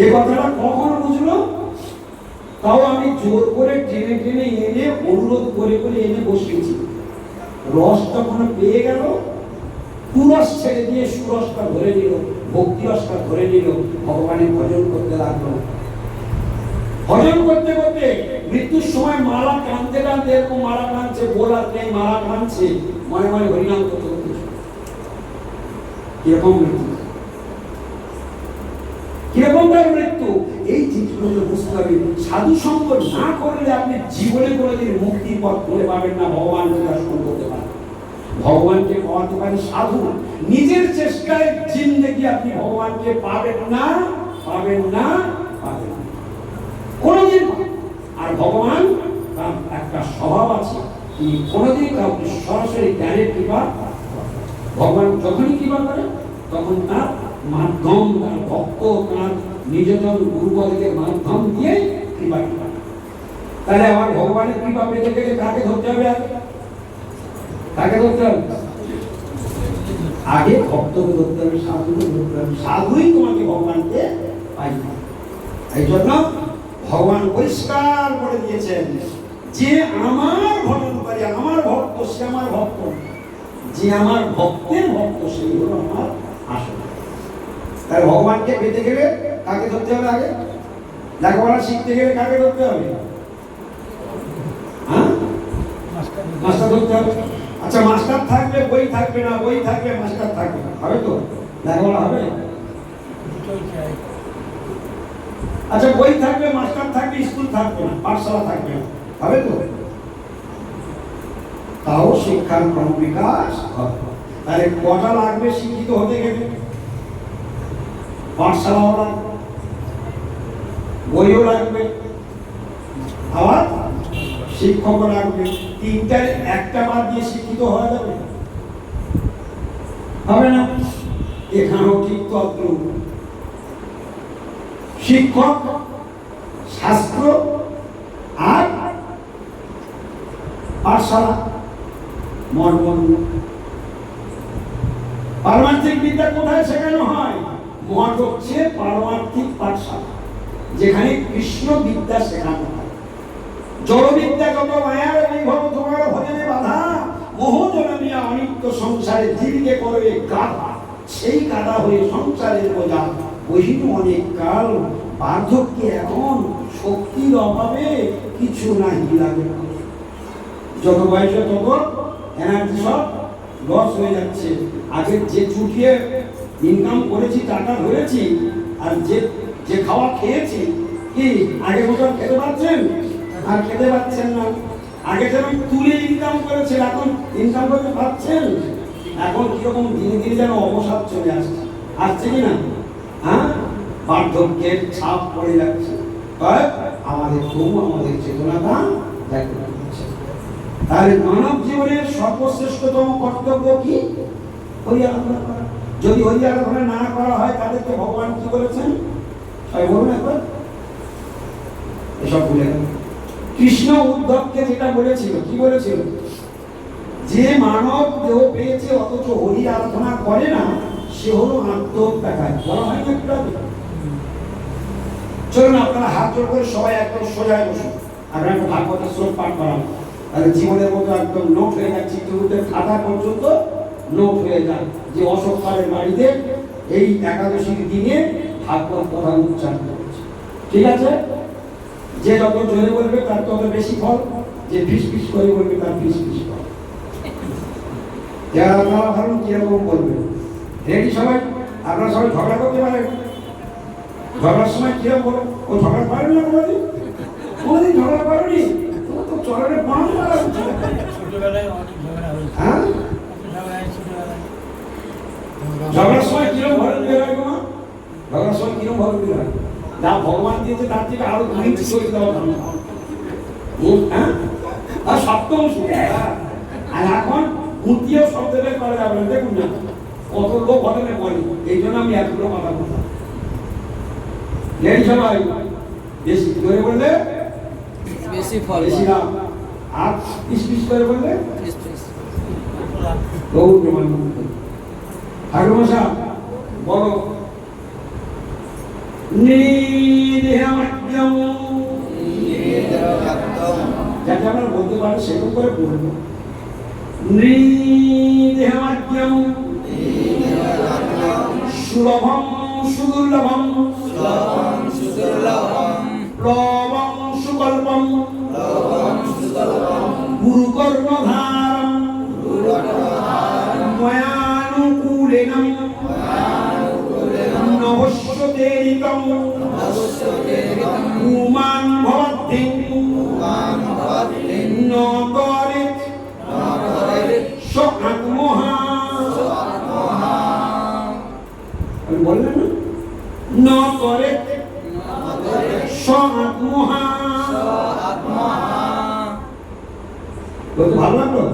Speaker 1: এই কথাটা? কখনো বুঝলো? তাও আমি জোর করে টেনে টেনে এনে, অনুরোধ করে করে এনে বসিয়েছি। রস যখন পেয়ে গেল, পুরস ছেড়ে দিয়ে সুরসটা ধরে নিল, ভক্তি রসটা ধরে নিল, ভগবানের ভজন করতে লাগলো। ভজন করতে করতে মৃত্যুর সময় মালা টানতে টানতে, এরকম মালা টানছে, বোলার নেই, মালা টানছে, মনে মনে হরিনাম করতে করতে কিরকম মৃত্যু, কিরকম তার মৃত্যু। এই জিনিসগুলো বুঝতে হবে। সাধু সঙ্গ না করলে আপনি জীবনে কোনোদিন মুক্তির পথ ধরে পাবেন না, ভগবানকে দর্শন করতে পারেন, ভগবানকে পাওয়াতে পারেন সাধু। নিজের চেষ্টায় জিন্দেগি আপনি ভগবানকে পাবেন না, পাবেন না, পাবেন না কোনোদিন। আর ভগবান তার একটা স্বভাব আছে, তিনি কোনোদিন কাউকে সরাসরি জ্ঞানের কৃপা, ভগবান যখনই কৃপা করে তখন তার মাধ্যম, তার ভক্ত, তার নিজজন গুরুপদের মাধ্যম দিয়ে কৃপা কৃপা। তাহলে আমার ভগবানের কৃপা পেতে গেলে কাকে ধরতে হবে? কাকে ধরতে হবে? আগে ভক্তকে ধরতে হবে, সাধুকে ধরতে হবে, সাধুই তোমাকে ভগবানকে পাইবে। এই জন্য ভগবান পরিষ্কার করে দিয়েছেন যে আমার ভজন করে, আমার ভক্ত সে আমার ভক্ত, যে আমার ভক্তের ভক্ত সেই হলো আমার আসল। তাই ভগবানকে পেতে গেলে কাকে ধরতে হবে? আগে লেখাপড়া শিখতে গেলে কাকে ধরতে হবে? হ্যাঁ, মাস্টার ধরতে হবে। আচ্ছা, মাস্টার থাকবে, বই থাকবে না, বই থাকবে, মাস্টার থাকবে না, হবে তো? লেখাপড়া হবে? আচ্ছা, বই থাকবে, মাস্টার থাকবে, স্কুল থাকবে না, পাঠশালা থাকবে না, হবে তো? তাও শিক্ষার ক্রম বিকাশ হবে। তাহলে কটা লাগবে শিক্ষিত হতে গেলে? পাঠশালাও লাগবে, বইও লাগবে, আবার শিক্ষকও লাগবে। তিনটার একটা বাদ দিয়ে শিক্ষিত হওয়া যাবে? হবে না। এখানেও ঠিক তদ্রূপ। শিক্ষক, শাস্ত্র আর পাঠশালা, মর্ম। পারমার্থিক বিদ্যা কোথায় শেখানো হয়? মঠ হচ্ছে পারমার্থিক পাঠশালা, যেখানে কৃষ্ণ বিদ্যা শেখানো হয়। জড়বিদ্যা যত মায়ার বিভব, তোমার ভজনে বাধা, মোহজনমিয়া অনিত্য সংসারে জীবিকে করবে গাধা, সেই গাধা হয়ে সংসারের বোঝা বহিনু অনেক কাল, বার্ধক্যে এখন শক্তির অভাবে কিছু নাহি লাগে। যত বয়সে তত এনার্জি সব লস হয়ে যাচ্ছে। আগে যে চুটিয়ে ইনকাম করেছি, টাকা ধরেছি, আর যে খাওয়া খেয়েছি, কি আগে কোথাও খেতে পাচ্ছেন? আর খেতে পাচ্ছেন না। আগে যেমন তুলে ইনকাম করেছেন, এখন ইনকাম করতে পারছেন? এখন কিরকম ধীরে ধীরে যেন অবসাদ চলে আসছে, আসছে কিনা? হ্যাঁ, বার্ধক্যের ছাপ পড়ে যাচ্ছে। আমাদের তবু আমাদের চেতনাটা দেখতে পাচ্ছে। তাহলে মানব জীবনের সর্বশ্রেষ্ঠতম কর্তব্য কি? হরি আরাধনা করা। যদি হরি আরাধনা না করা হয়, তাদেরকে ভগবান কি বলেছেন? সবাই বলুন একবার। এসব ভুলে গেল। কৃষ্ণ উদ্ধবকে যেটা বলেছিল, কি বলেছিল? যে মানব দেহ পেয়েছে অথচ হরি আরাধনা করে না, সে হলো আত্মহত্যাকারী। বলা হয় না একটু আগে? চলুন আপনারা হাত জোড় করে সবাই একদম সোজায় বসুন। আমরা একটা ভাগবতের শ্লোক পাঠ করাবো, তাহলে জীবনের মতো একদম নোট হয়ে যায়, চিত্রকূটের খাতা পর্যন্ত নোট হয়ে যায় যে অশোক পালের বাড়িতে এই একাদশীর দিনে ভাগবত কথা উচ্চারণ করেছে। ঠিক আছে? যে যত জোরে বলবে তার তত বেশি ফল, যে ফিস ফিস করে বলবে তার ফিস ফিস ফল। যারা আপনারা ভাবুন কিরকম বলবে। রেডি সবাই? আপনারা সবাই ঝগড়া করতে পারেন? ঝগড়ার সময় কিরকম বলো? ও ঝগড়া পারেন না কোনোদিন? কোনোদিন ঝগড়া পারেনি? তো চরণে পান মারা উচিত। হ্যাঁ, ঝগড়ার সময় কিরকম ভরণ বেরোয় না? ঝগড়ার সময় কিরকম ভরণ বেরোয়? যা ভগবান দিয়েছে তার থেকে আরো দুই ইঞ্চি চলে দেওয়া ভালো। হ্যাঁ, আর সপ্তম শুনে। আর এখন মুক্তিও শব্দ বের করা যাবে না। দেখুন না কত লোক ঘটনে পড়ে, এই জন্য আমি এতগুলো কথা বললাম। সবাই বেশি করে বললে
Speaker 2: বেশি ফল,
Speaker 1: বেশি লাভ, আর পিস পিস করে বললে
Speaker 2: পিস পিস।
Speaker 1: ঠাকুর মশা বলো, যাতে আমরা বলতে পারি সেরকম করে বলবো। নৃদেহমাজ্ঞম সুলভম সুদুর্লভম
Speaker 2: সুলভম সুদুর্লভম
Speaker 1: প্লবং সুকল্পম
Speaker 2: প্লবং সুকল্পম
Speaker 1: গুরুকর্ণধারম ময়ানুকূলেন নবস্যতেরিতম পুমান ভবদ্ধিং ন করেৎ স আত্মহা। আমি বললেন না, ন করেৎ স আত্মহা। বলতে ভালো লাগলো?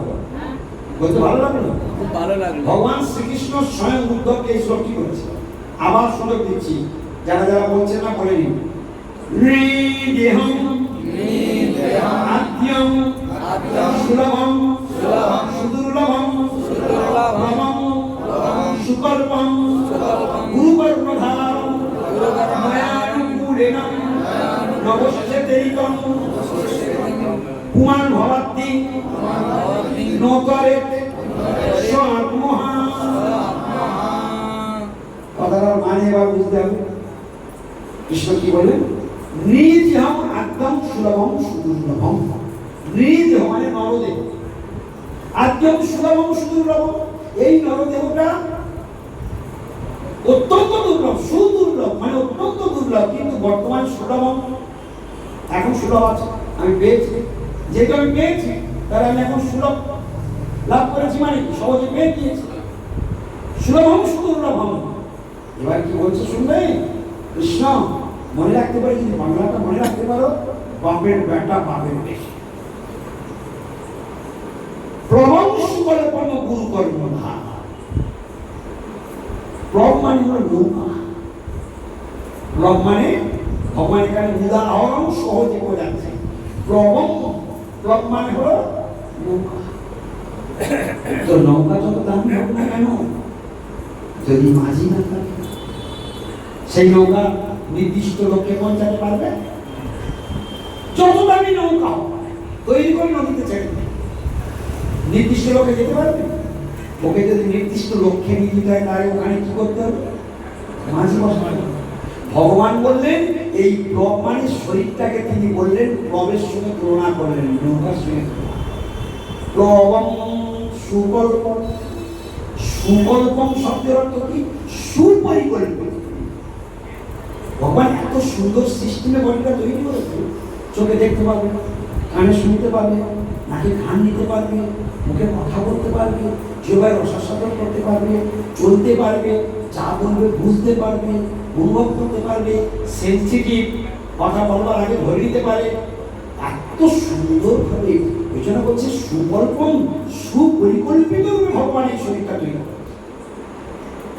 Speaker 1: বলতে ভালো লাগলো?
Speaker 2: খুব ভালো লাগলো।
Speaker 1: ভগবান শ্রীকৃষ্ণ স্বয়ং উদ্ধবকে এই শ্লোকটি করেছে। আবার সুযোগ দিচ্ছি, যারা যারা বলছেন না বলে নিন। হৃদেহম আদ্যম সুলভম সুদুর্লভম প্লবং সুকল্পম গুরুকর্ণধারম ময়ানুকূলেন নবস্যতেরিতম পুমান ভবদ্ধিং ন করেৎ স আত্মহা। কথাটার মানে এবার বুঝতে হবে। কৃষ্ণ কি বললেন? নৃদেহম আদ্যম সুলভম সুদুর্লভম। নৃদেহ মানে নরদেহ, আদ্যম সুলভম সুদুর্লভম। এই নরদেহটা অত্যন্ত দুর্লভ, সুদুর্লভ মানে অত্যন্ত দুর্লভ, কিন্তু বর্তমান সুলভম, এখন সুলভ আছে, আমি পেয়েছি। যেটা আমি পেয়েছি তার আমি এখন সুলভ লাভ করেছি, মানে কি সহজে পেয়ে গিয়েছি। সুলভম সুদুর্লভম। এবার কি বলছে শুনবে? কৃষ্ণ মনে রাখতে পারে, যদি বাংলাটা মনে রাখতে পারো, বাপের বেটা বাপের বেশি। প্রবং সুকল্পম গুরুকর্ণধার। প্রব মানে হলো নৌকা। প্রব মানে ভগবান এখানে উদাহরণ সহজে বোঝাচ্ছে। প্রবং প্রব মানে হলো নৌকা। তো নৌকা যত দাম হোক না কেন, যদি মাঝি না থাকে, সেই নৌকা নির্দিষ্ট লক্ষ্যে পৌঁছাতে পারবে? যত দামি নৌকা তৈরি করে নদীতে ছেড়ে নির্দিষ্ট লক্ষ্যে যেতে পারবে? ওকে যদি নির্দিষ্ট লক্ষ্যে নিয়ে যেতে হয়, তাহলে ওখানে কি করতে হবে? মাঝি বসাতে হবে। ভগবান বললেন এই প্রব মানে শরীরটাকে তিনি বললেন প্রবের সঙ্গে তুলনা করলেন, নৌকার সঙ্গে। প্রবং সুকল্পম। সুকল্পম শব্দের অর্থ কি? সুপরিকল্পিত। ভগবান এত সুন্দর সিস্টেমে বডিটা তৈরি করেছে, চোখে দেখতে পারবে, কানে শুনতে পারবে, নাকে ঘ্রাণ নিতে পারবে, মুখে কথা বলতে পারবে, জিহ্বায় রসাস্বাদন করতে পারবে, চলতে পারবে, যা বলবে বুঝতে পারবে, অনুভব করতে পারবে, সেন্সিটিভ, কথা বলবার আগে ধরে নিতে পারে। এত সুন্দরভাবে, ওই জন্য বলছে সুকল্পম, সুপরিকল্পিত রূপে ভগবান এই শরীরটা তৈরি করেছে।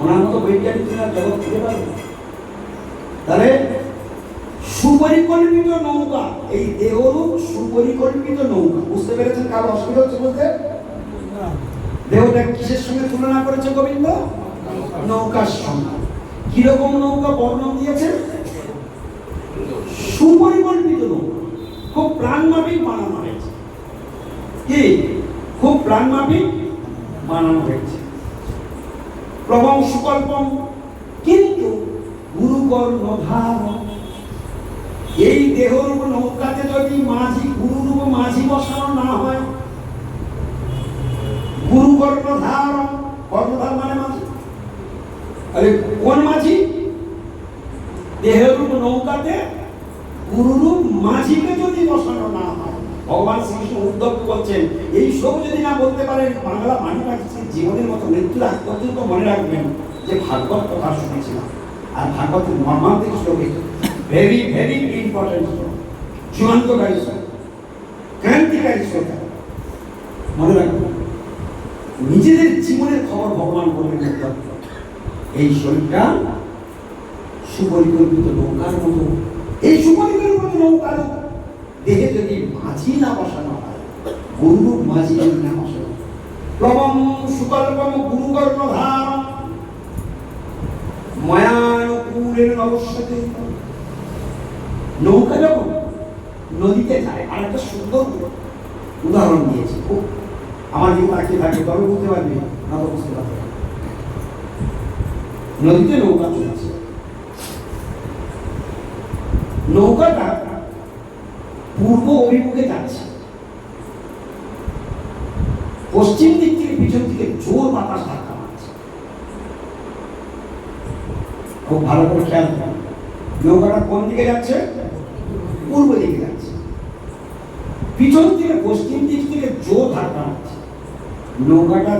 Speaker 1: ওনার মতো বৈজ্ঞানিকরা জগৎ খুঁজে পারবে। তাহলে সুপরিকল্পিত নৌকা, এই দেহরূপ সুপরিকল্পিত নৌকা। বুঝতে পেরেছেন? কারো অসুবিধা হচ্ছে বলতে? দেহটা কিসের সঙ্গে তুলনা করেছে গোবিন্দ? নৌকার সঙ্গে। কিরকম নৌকা বর্ণন দিয়েছে? সুপরিকল্পিত নৌকা, খুব প্রাণমাফিক বানানো হয়েছে। কি? খুব প্রাণমাফিক বানানো হয়েছে। প্রবং সুকল্পম, কিন্তু গুরুকর্ণধারম। এই দেহরূপ নৌকাতে যদি মাঝি, গুরুরূপ মাঝি বসানো না হয়, গুরুকর্ণধারম, কর্ণধার মানে মাঝি। আরে কোন মাঝি? দেহরূপ নৌকাতে গুরুরূপ মাঝিকে যদি বসানো না হয়। ভগবান শ্রীকৃষ্ণ উদ্ধবকে বলছেন, এই সব যদি না বলতে পারেন, বাংলা মানিটা জীবনের মতো মৃত্যুর আগ পর্যন্ত মনে রাখবেন যে ভাগবত কথা শুনেছিলাম। আর ভাগবতের মর্মান্তিক শ্লোকে ভেরি ভেরি ইম্পর্টেন্ট শ্লোক, চূড়ান্তকারী শ্লোক, ক্রান্তিকারী শ্লোক। মনে রাখবেন, নিজেদের জীবনের খবর ভগবান বলবেন উদ্ধবকে। এই শরীরটা সুপরিকল্পিত নৌকার মতো। এই সুপরিকল্পিত নৌকার দেহে যদি মাঝি না বসানো হয়, গুরুরূপ মাঝি যদি না বসানো হয়, প্রবং সুকল্পম গুরুকর্ণধারম ময়ানুকূলেন নবস্যতেরিতম। নৌকা যখন নদীতে যায়, আর একটা সুন্দর উদাহরণ দিয়েছি, খুব আমার দিকে তাকিয়ে থাকবে, তবে বুঝতে পারবে, না তো বুঝতে পারবে। নদীতে নৌকা চলছে, নৌকাটা পূর্ব অভিমুখে যাচ্ছে, পশ্চিম দিক থেকে পিছন থেকে জোর বাতাস ধাক্কা মারছে। খুব ভালো করে খেয়াল করুন, নৌকাটা কোন দিকে যাচ্ছে? পূর্ব দিকে যাচ্ছে, পিছন থেকে পশ্চিম দিক থেকে জোর ধাক্কা মারছে। নৌকাটা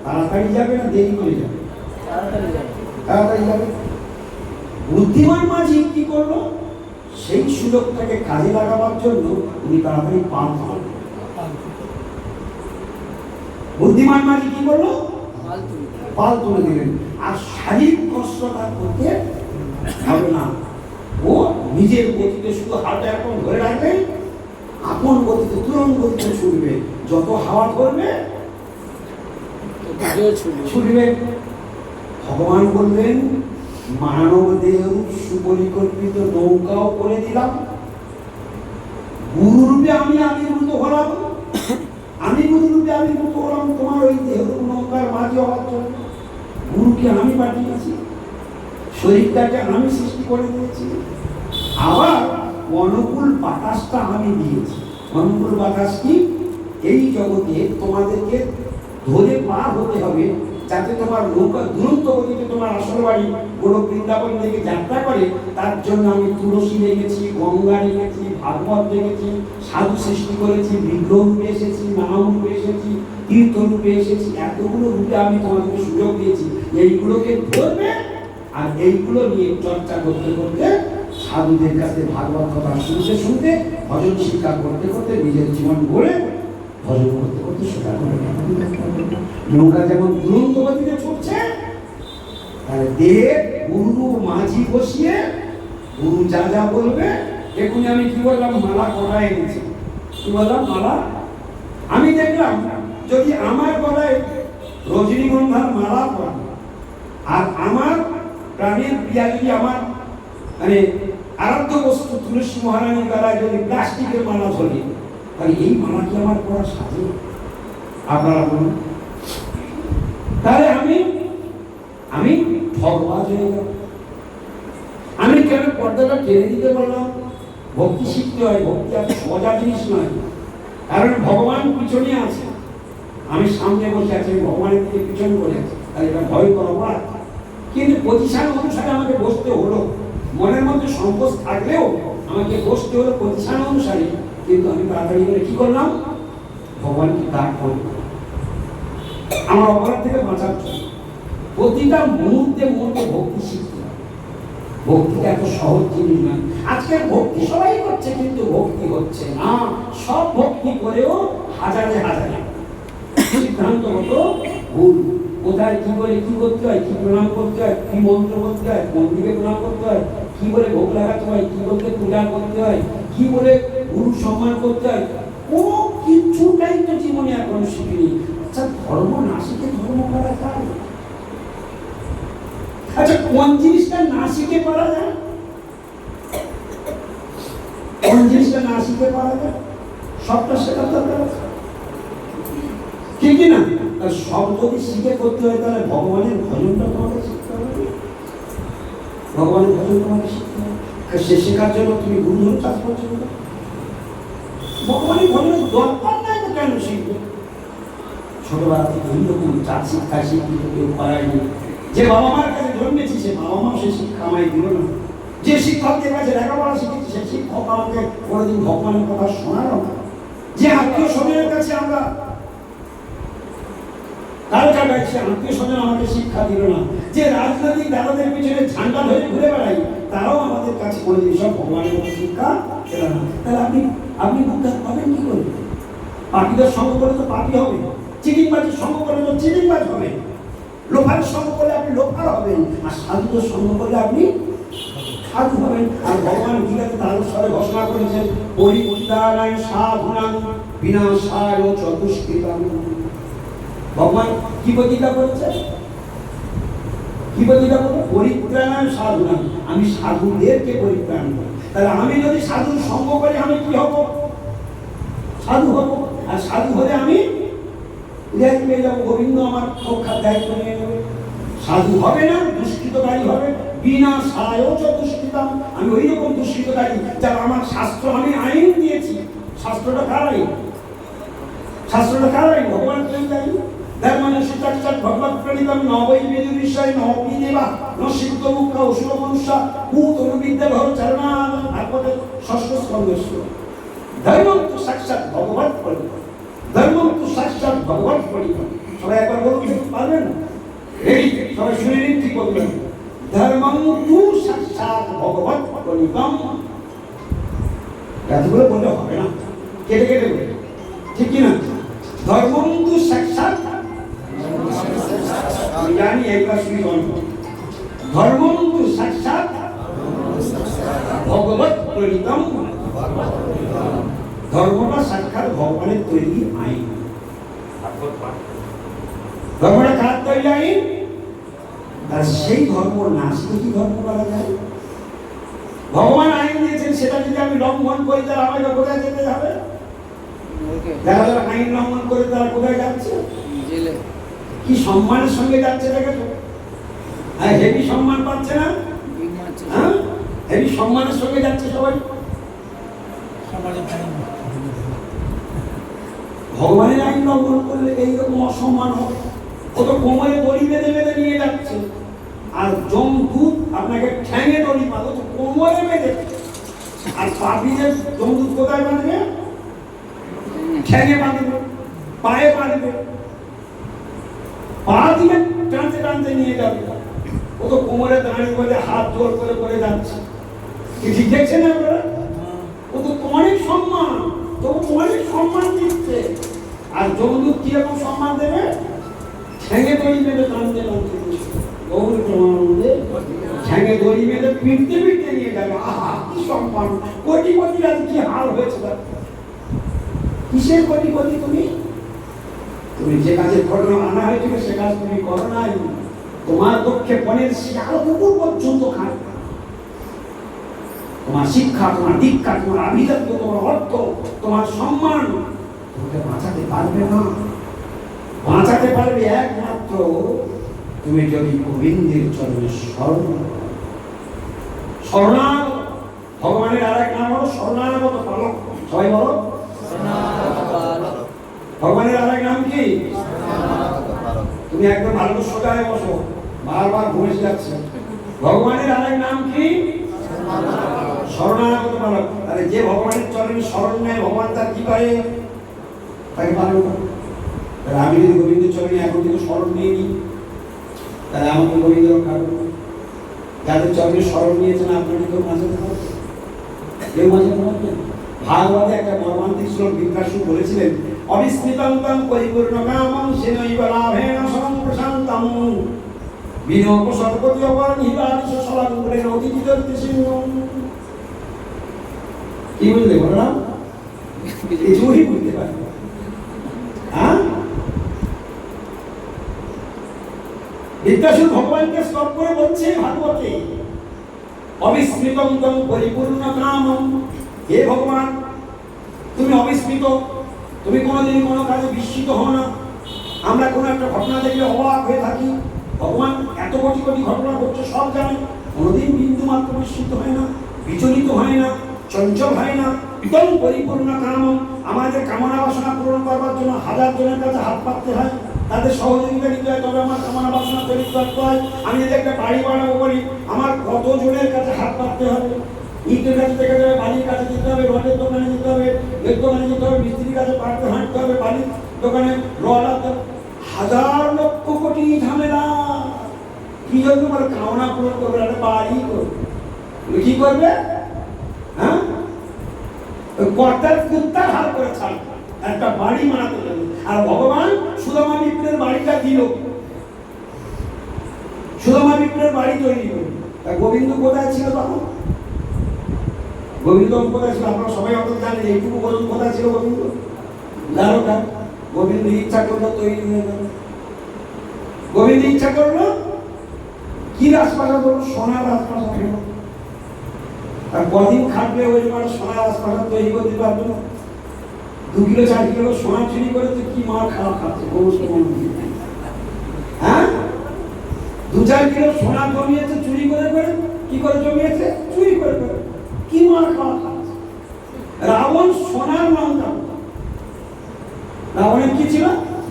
Speaker 1: তাড়াতাড়ি যাবে না দেরি করে যাবে? তাড়াতাড়ি যাবে। বুদ্ধিমান মাঝি কি করলো? সেই সুযোগটাকে কাজে লাগাবার জন্য উনি তাড়াতাড়ি পাল তুললেন। বুদ্ধিমান মাঝি কি করলো? পাল তুলে দিলেন। আর শারীরিক কষ্টটা করতে হবে না, ও নিজের গতিতে শুধু হালটা এখন ধরে রাখবে, আপন গতিতে তুরন্ত গতিতে ছুটবে, যত হাওয়া ধরবে ছুটবে। ভগবান বললেন, মানব দেহ সুপরিকল্পিত নৌকাও করে দিলাম, গুরুরূপে আমি আবির্ভূত হলাম, আমি গুরুরূপে আবির্ভূত হলাম তোমার ওই দেহ নৌকার মাঝে হওয়ার জন্য। গুরুকে আমি পাঠিয়েছি, শরীরটাকে আমি সৃষ্টি করে দিয়েছি, আবার অনুকূল বাতাসটা আমি দিয়েছি। অনুকূল বাতাস কি? এই জগতে তোমাদেরকে ধরে পার হতে হবে, যাতে তোমার নৌকা দুরন্ত গতিতে তোমার আসল বাড়ি গোলক বৃন্দাবন থেকে যাত্রা করে। তার জন্য আমি তুলসী রেখেছি, গঙ্গা রেখেছি, ভাগবত রেখেছি, সাধু সৃষ্টি করেছি, বিগ্রহ রূপে এসেছি, নাম রূপে এসেছি, তীর্থ রূপে এসেছি, এতগুলো রূপে আমি তোমাদেরকে সুযোগ দিয়েছি। এইগুলোকে ধরবে আর এইগুলো নিয়ে চর্চা করতে করতে, সাধুদের কাছে ভাগবত কথা শুনতে শুনতে, ভজন শিক্ষা করতে করতে নিজের জীবন গড়ে ভজন করতে করতে সেটা করে। নৌকা যেমন দুরন্ত গতিতে ছুটছে, তাহলে দেহে গুরু মাঝি বসিয়ে গুরু যা যা বলবে। এখনই আমি কি বললাম? মালা গলায় এনেছি। কি বললাম? মালা। আমি দেখলাম যদি আমার গলায় রজনীগন্ধার মালা পড়ে আর আমার প্রাণের প্রিয়া যদি আমার মানে আরাধ্য বস্তু তুলসী মহারানীর গলায় যদি প্লাস্টিকের মালা ধরে, তাহলে এই মালা কি আমার পড়া সাজে? আপনারা বলুন। তাহলে আমি ভগবান হয়ে গেল। আমি কেন পর্দাটা টেনে দিতে বললাম? ভক্তি শিখতে হয়, ভক্তি এত সোজা জিনিস নয়। কারণ ভগবান পিছনে আছে, আমি সামনে বসে আছি, ভগবানের দিকে পিছন করে আছি, তাহলে এটা ভয় করা অপরাধ। কিন্তু পজিশন অনুসারে আমাকে বসতে হলো, মনের মধ্যে সংকোচ থাকলেও আমাকে বসতে হলো পজিশন অনুসারে। কিন্তু আমি তাড়াতাড়ি করে কি করলাম? ভগবানকে ডাক করলাম আমার অপরাধ থেকে বাঁচার জন্য। প্রতিটা মুহূর্তে মুহূর্তে ভক্তি শিখতে হবে। ভক্তিটা এত সহজ জিনিস নয়। আজকের ভক্তি সবাই করছে, কিন্তু ভক্তি হচ্ছে না। সব ভক্তি করেও হাজারে হাজারে সিদ্ধান্তগত ভুল। কোথায় কি বলে কি করতে হয়, কি প্রণাম করতে হয়, কি মন্ত্র করতে হয়, কোন দিকে প্রণাম করতে হয়, কি বলে ভোগ লাগাতে হয়, কি বলতে পূজা করতে হয়, কি বলে গুরু সম্মান করতে হয়, কোনো কিছুটাই তো জীবনে এখন শিখিনি। আচ্ছা, ধর্ম না শিখে ধর্ম করা যায়? আচ্ছা, কোন জিনিসটা না শিখে পারা যায়? কোন জিনিসটা না শিখে পারা যায়? সবটা শেখার দরকার আছে, ঠিক না? সব যদি শিখে করতে হয়, তাহলে ভগবানের ভজনটা তোমাকে শিখতে হবে। ভগবানের ভজন তোমাকে শিখতে হবে। সে শেখার জন্য তুমি গুরু ধরে চাষ করছো না। ভগবানের ভজনের দরকার নাই তো কেন শিখবে? ছোটবেলা থেকে এইরকম চার শিক্ষা শিক্ষিত কেউ পারায়নি। যে বাবা মার কাছে জন্মেছি, সে বাবা মা সে শিক্ষা আমায় দিল না। যে শিক্ষকদের কাছে লেখাপড়া শিখেছি, সে শিক্ষক আমাকে কোনোদিন ভগবানের কথা শোনালো না। যে আত্মীয় স্বজনের কাছে আমরা তারকা গাইছি, আত্মীয় স্বজন আমাকে শিক্ষা দিল না। যে রাজনৈতিক দাদাদের পিছনে ঝান্ডা ধরে ঘুরে বেড়াই, তারাও আমাদের কাছে কোনোদিন সব ভগবানের শিক্ষা দিল না। তাহলে আপনি বুদ্ধ পাবেন কি করে? পাপীদের সঙ্গ করে তো পাপী হবে, চিটিংবাজির সঙ্গ করলে তো চিটিংবাজ হবে, লোফার সঙ্গ করলে আপনি লোফার হবেন, আর সাধুদের সঙ্গ করলে আপনি সাধু হবেন। আর ভগবান গীতাতে তার স্বরে ঘোষণা করেছেন, পরিত্রাণায় সাধুনাং বিনাশায় চতুষ্কৃতাং। ভগবান কি প্রতিজ্ঞা করেছে? কি প্রতিজ্ঞা করবো? পরিত্রাণায় সাধুনাং, আমি সাধুদেরকে পরিত্রাণ করি। তাহলে আমি যদি সাধুর সঙ্গ করি, আমি কি হব? সাধু হব। আর সাধু হলে আমি রেহাই পেয়ে যাবো, গোবিন্দ আমার রক্ষার দায়িত্ব নিয়ে নেবে। সাধু হবে না, দুষ্কৃতকারী হবে। বিনা সায়চ দুষ্কৃতম, আমি ওই রকম দুষ্কৃতকারী যারা আমার শাস্ত্র, আমি আইন দিয়েছি। শাস্ত্রটা কার আইন? শাস্ত্রটা কার আইন? ভগবান তৈরি আইন। ধর্মনে শিক্ষাচার ভগবত প্রণীতম নবৈ বেদ বিষয় নবি দেবা ন সিদ্ধ মুখ অসুর মনুষ্য ভূত অনুবিদ্যা ভর চরণা ভাগবতের ষষ্ঠ স্কন্ধ। ধর্মম তো সাক্ষাৎ ভগবত প্রণীতম, ধর্মম তো সাক্ষাৎ ভগবত প্রণীতম। সবাই একবার বলুন, পারবেন না? রেডি? সবাই শুনে নিন, ঠিক বলবেন। ধর্মম তু সাক্ষাৎ ভগবত প্রণীতম। এতগুলো বললে হবে না, কেটে কেটে বলে, ঠিক কিনা? ধর্মম তু সাক্ষাৎ, আমি জানি একবার শুনি বলব, ধর্মম তু সাক্ষাৎ ভগবত প্রণীতম। ধর্মটা সাক্ষাৎ ভগবানের তৈরি আইন। ধর্মটা কার তৈরি আইন? আর সেই ধর্ম না শিখে কি ধর্ম করা যায়? ভগবান আইন দিয়েছেন, সেটা যদি আমি লঙ্ঘন করি তাহলে আমাকে কোথায় যেতে হবে? যারা যারা আইন লঙ্ঘন করে তারা কোথায় যাচ্ছে?
Speaker 2: জেলে।
Speaker 1: কি সম্মানের সঙ্গে যাচ্ছে দেখেছো? আর হেভি সম্মান পাচ্ছে না? হ্যাঁ, হেভি সম্মানের সঙ্গে যাচ্ছে সবাই। ভগবানের আইন লঙ্ঘন করলে এইরকম অসম্মান হবে। ও তো কোমরে দড়ি বেঁধে বেঁধে নিয়ে যাচ্ছে, আর যমদূত আপনাকে ঠ্যাঙে দড়ি পাবো তো কোমরে বেঁধে। আর পাপীদের যমদূত কোথায় বাঁধবে? ঠ্যাঙে বাঁধবে, পায়ে বাঁধবে, পা দিয়ে টানতে টানতে নিয়ে যাবে। ও তো কোমরে দাঁড়িয়ে বলে হাত জোর করে করে যাচ্ছে। কি ঠিক দেখছেন আপনারা? ও তো তোমারই সম্মান, তবু তোমারই সম্মান দিচ্ছে। আর যমদূত কিরকম সম্মান দেবে? ঠ্যাঙে দড়ি বেঁধে টানতে টানতে গৌর প্রমানন্দে ঠ্যাঙে দড়ি বেঁধে পিটতে পিটতে নিয়ে যাবে। আহা, কি সম্মান! কোটি কোটি আজ কি হাল হয়েছে তার। কিসের কোটি কোটি? তুমি যে কাজের ঘটনা আনা হয়েছিল সে কাজ তুমি করো নাই। তোমার পক্ষে বনের শিয়াল কুকুর পর্যন্ত খায়। তোমার শিক্ষা, তোমার দীক্ষা, তোমার আভিজাত্য, তোমার অর্থ, তোমার সম্মান তোমাকে বাঁচাতে পারবে না। বাঁচাতে পারবে একমাত্র তুমি যদি গোবিন্দের চরণে শরণাগত। ভগবানের আর এক নাম হলো শরণাগত পালক। সবাই বলো, ভগবানের আর এক নাম কি? তুমি একদম ভালো সোজায় বসো, বারবার ঘুরে যাচ্ছে। ভগবানের আর এক নাম কি? শরণাগত পালক। আরে যে ভগবানের চরণে শরণ নেয়, ভগবান তার কি করে? তাকে পালন করে। তাহলে আমি যদি গোবিন্দের চরণে এখন থেকে শরণ নিয়ে নিই, তাহলে আমাকে গোবিন্দ রক্ষা করবে। যাদের চরণে শরণ নিয়েছেন আপনাকে কেউ বাঁচাতে পারবে? কেউ বাঁচাতে পারবে? ভাগবতে একটা মর্মান্তিক শ্লোক বিদ্যাসু বলেছিলেন, অবিস্মৃতং পরিপূর্ণকামং সেনৈব লাভেন সম্প্রশান্তং বিনোপসর্পতি অপরনিবারিশ সলাঙ্কুলেন অতিথিদর্তি সিংহং। কি বললে বলো না? কিছুই বুঝতে পারে। হ্যাঁ, বিদ্যাসুর ভগবানকে স্তব করে বলছে ভাগবতে, অবিস্মৃতং পরিপূর্ণকামং। হে ভগবান, তুমি অবিস্মৃত, তুমি কোনোদিন কোনো কাজে বিস্মিত হও না। আমরা কোনো একটা ঘটনা দেখলে অবাক হয়ে থাকি। ভগবান এত কোটি কোটি ঘটনা ঘটছে, সব জানে, কোনোদিন বিন্দু মাত্র বিস্মিত হয় না, বিচলিত হয় না, চঞ্চল হয় না। একদম পরিপূর্ণ কাম। আমাদের কামনা বাসনা পূরণ করবার জন্য হাজার জনের কাছে হাত পাততে হয়, তাদের সহযোগিতা নিতে হয়, তবে আমার কামনা বাসনা তৈরি করতে হয়। আমি যদি একটা বাড়ি বানাবো বলি, আমার কত জনের কাছে হাত পাততে হবে। ইটের কাছে থেকে যাবে, বালির কাছে যেতে হবে, রডের দোকানে যেতে হবে, এর দোকানে যেতে হবে, মিস্ত্রির কাছে পাড়তে হাঁটতে হবে, বালির দোকানে রড আনতে, হাজার লক্ষ কোটি ঝামেলা। কি জন্য বলে? কামনা পূরণ করবে, একটা বাড়ি করবে। কি করবে? হ্যাঁ, কর্তার কুত্তার হাল করে ছাড়বে, একটা বাড়ি বানাতে যাবে। আর ভগবান সুদামা বিপ্রের বাড়িটা দিল, সুদামা বিপ্রের বাড়ি তৈরি করবে। গোবিন্দ কোথায় ছিল তখন? গোবিন্দ কোথায় ছিল? আপনারা সবাই অত জানেন, এইটুকু বলুন, কোথায় ছিল গোবিন্দ? দ্বারকা। গোবিন্দ ইচ্ছা করলো তৈরি হয়ে গেল। গোবিন্দ ইচ্ছা করলো কি রাজপ্রাসাদ হলো? সোনার রাজপ্রাসাদ হলো। আর কদিন খাটলে ওই মানে সোনার রাজপ্রাসাদ তৈরি করতে পারবে না। 2 কিলো 4 কিলো সোনা চুরি করে তো কি মার খারাপ খাচ্ছে। হ্যাঁ, 2-4 কিলো সোনা জমিয়েছে চুরি করে করে। কি করে জমিয়েছে? চুরি করে করে। কি মার খাওয়া খাচ্ছে? রাবণ সোনার লঙ্কা। রাবণের কি ছিল?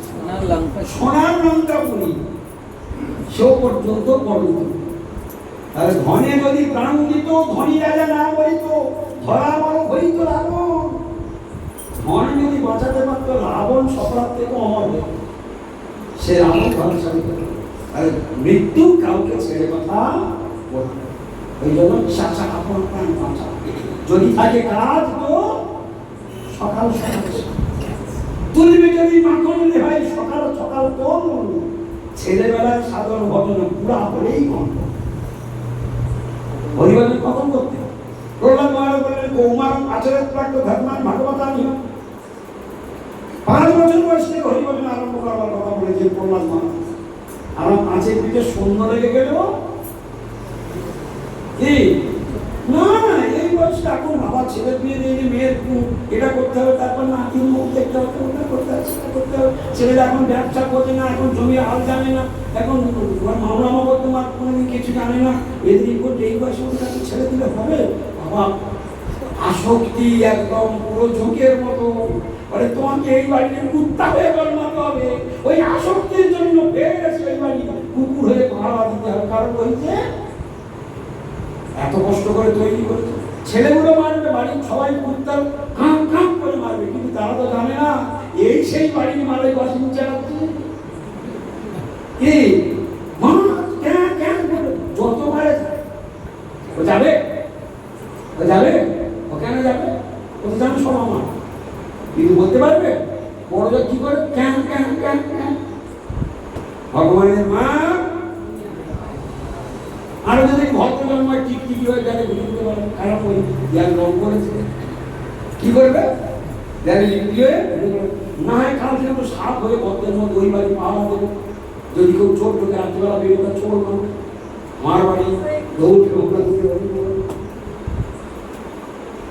Speaker 2: সোনার লঙ্কা।
Speaker 1: সোনার লঙ্কা পুরি। সে পর্যন্ত পড়ত। আর ধনে যদি প্রাণ দিত, ধনী রাজা না বলিত, ধরা বড় হইত রাবণ। ধন যদি বাঁচাতে পারত, রাবণ সকাল থেকে অমর হইত। সে রাবণ ধনশালী করত। আর মৃত্যু কাউকে ছেড়ে কথা বলতো। ওই জন্য চাচা আপন প্রাণ বাঁচা। যদি থাকে কাজ তো সকাল সকাল তুলবে, যদি মাখন হয় সকাল সকাল তোল। ছেলেবেলায় সাধারণ ঘটনা পুরা হলেই গল্প। হরিবলের কখন করতে প্রহ্লাদ মহারাজ বললেন কৌমার আচারের প্রাক্ত ধর্মান ভাগবতানি। 5 বছর বয়স থেকে হরিবলের আরম্ভ করবার কথা বলেছে প্রহ্লাদ মহারাজ। আমার 5-এর পিঠে শূন্য লেগে গেল কি না, এই বয়সটা এখন বাবা ছেলে বিয়ে দিয়ে মেয়ের এটা করতে হবে, তারপর নাতির মুখ দেখতে হবে, ওটা করতে হবে, সেটা করতে হবে। ছেলেরা এখন ব্যবসা করছে না, এখন জমি হাল জানে না, এখন মামলা মকদ্দমার কোনোদিন কিছু জানে না। এদের রিপোর্ট এই বয়সে ওটাকে ছেড়ে দিলে হবে? বাবা আসক্তি একদম পুরো ঝোঁকের মতো। বলে তোমাকে এই বাড়িতে কুত্তা হয়ে জন্মাতে হবে। ওই আসক্তির জন্য ফেরে গেছে এই বাড়ি কুকুর হয়ে ভাড়া দিতে হবে। কারণ ওই যে এত কষ্ট করে তৈরি করেছে। ছেলেগুলো মারবে, বাড়ির সবাই কুত্তার কাম কাম করে মারবে, কিন্তু তারা তো জানে না এই সেই বাড়ির মারে বাসিন চালাচ্ছে। কি মা কেন কেন যত মারে ও যাবে, ও যাবে, ও কেন যাবে? ও তো জানে সব আমার, কিন্তু বলতে পারবে বড় কি করে কেন কেন কেন কেন? ভগবানের মা আরো যদি ভক্ত জন্মায় টিকটিকি হয়ে যাবে, বুঝতে পারবে খারাপ হয়ে যার রং করেছে কি করবে? যারা লিপি হয়ে না হয় কাল থেকে সাপ হয়ে ভক্তের মধ্যে ওই বাড়ি পাওয়া দেবে। যদি কেউ চোর ঢোকে রাত্রিবেলা বেরোবে, চোর মানুষ মার বাড়ি দৌড়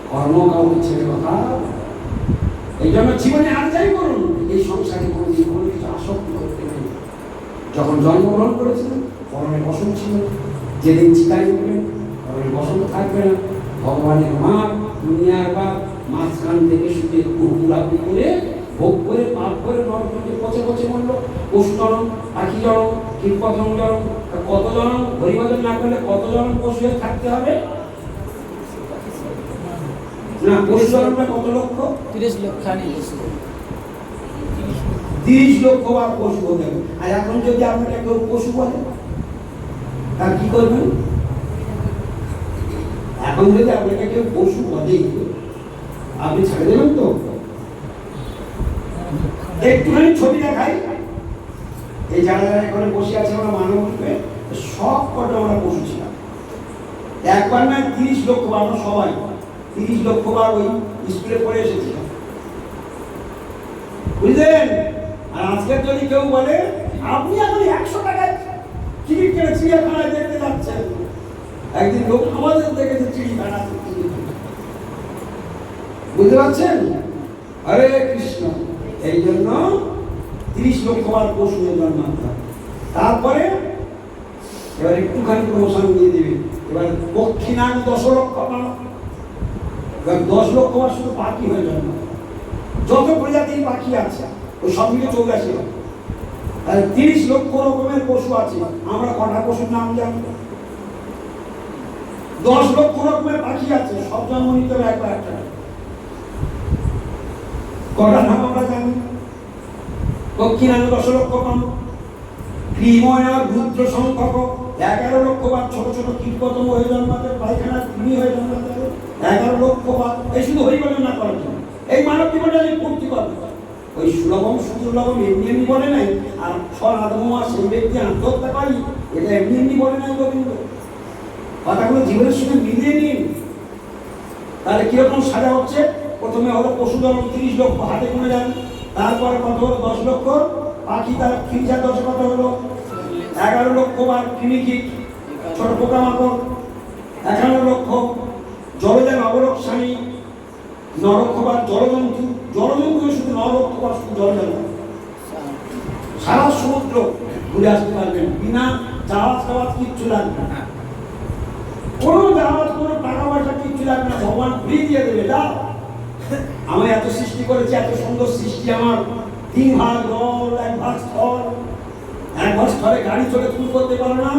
Speaker 1: কর্ম কাউকে ছেড়ে কথা। এই জন্য জীবনে আর যাই করুন, এই সংসারে কোনো কিছু আসক্তি করতে নেই। যখন জন্মগ্রহণ করেছিলেন পরমে বসন ছিল, যেদিন চিতাই উঠবেন পরমে বসন থাকবে না। ভগবানের মা দুনিয়ার বা মাঝখান থেকে শুধু কুকুলাপি করে ভোগ করে পাপ করে নরকে পচে পচে মরল। পশু জনম, পাখি জনম, কীটপতঙ্গ জনম, কত জনম হরিভজন না করলে কত জনম পশু হয়ে থাকতে হবে না? পশু জনমটা কত লক্ষ?
Speaker 2: 30 লক্ষ।
Speaker 1: 30 লক্ষ বার পশু হতে হবে। আর এখন যদি আপনাকে কেউ পশু বলে তার কি করবেন? এখন যদি আপনাকে কেউ পশু বলে আপনি ছেড়ে দেবেন তো? একটুখানি ছবি দেখাই। এই যারা যারা এখানে বসে আছে আমরা মানব রূপে সব কটা আমরা পশু ছিলাম। একবার না 30 লক্ষ বার, আমরা সবাই 30 লক্ষ বার ওই স্কুলে পড়ে এসেছিলাম, বুঝলেন? আর আজকে যদি কেউ বলে আপনি এখন 100 টাকায় টিকিট কেটে চিড়িয়াখানায় দেখতে যাচ্ছেন, একদিন লোক আমাদের দেখেছে চিড়িয়াখানা, বুঝতে পারছেন? হরে কৃষ্ণ। এই জন্য 30 লক্ষ বার পশু জন্মাতে। তারপরে এবার একটুখানি প্রমোশন দিয়ে দেবে। এবার দক্ষিণাং 10 লক্ষ বার, এবার 10 লক্ষ বার শুধু পাখি হয়ে জন্ম। যত প্রজাতির পাখি আছে ওই সব মিলে 84 লক্ষ। আর 30 লক্ষ রকমের পশু আছে। আমরা কটা পশুর নাম জানি? 10 লক্ষ রকমের পাখি আছে, সব জন্ম নিতে হবে একবার একটা। কটা নাম আমরা জানি? দক্ষিণাং 10 লক্ষ বার, ক্রিময় আর রুদ্র সংখ্যক 11 লক্ষ বার। ছোট ছোট কীটপতঙ্গ হয়ে জন্মাতে, পায়খানা কৃমি হয়ে জন্মাতে 11 লক্ষ বার। এই শুধু হরিবল না করার জন্য, এই মানব জীবনটা পূর্তি করবে। ওই সুলভম সুদুর্লভম এমনি এমনি বলে নাই। আর সনাতমা সেই ব্যক্তি আত্মহত্যা পারি, এটা এমনি এমনি বলে নাই গোবিন্দ। কথাগুলো জীবনের সঙ্গে মিলিয়ে নিন, তাহলে কিরকম সাজা হচ্ছে। প্রথমে হলো পশু জন্ম 30 লক্ষ, হাতে গুনে যান। তারপরে কত হলো? 10 লক্ষ পাখি, তার 30 কত হলো? 11 লক্ষ বার কৃমিকীট, ছোট পোকামাকড় 51 লক্ষ, জলজান অবলক স্বামী 9 লক্ষ বার, জলজন্তু। জলজন্তু শুধু 9 লক্ষ বার, শুধু জলজান সারা সমুদ্র ঘুরে আসতে পারবেন, বিনা জাহাজ টাওয়াজ কিচ্ছু লাগবে না, কোনো জাহাজ কোনো টাকা পয়সা কিচ্ছু লাগবে না, ভগবান ফ্রি দিয়ে দেবে। যাও, আমি এত সৃষ্টি করেছি, এত সুন্দর সৃষ্টি আমার, 3 ভাগ জল, 1 ভাগ স্থল, 1 ভাগ স্থলে গাড়ি চলে তুমি করতে পারো না,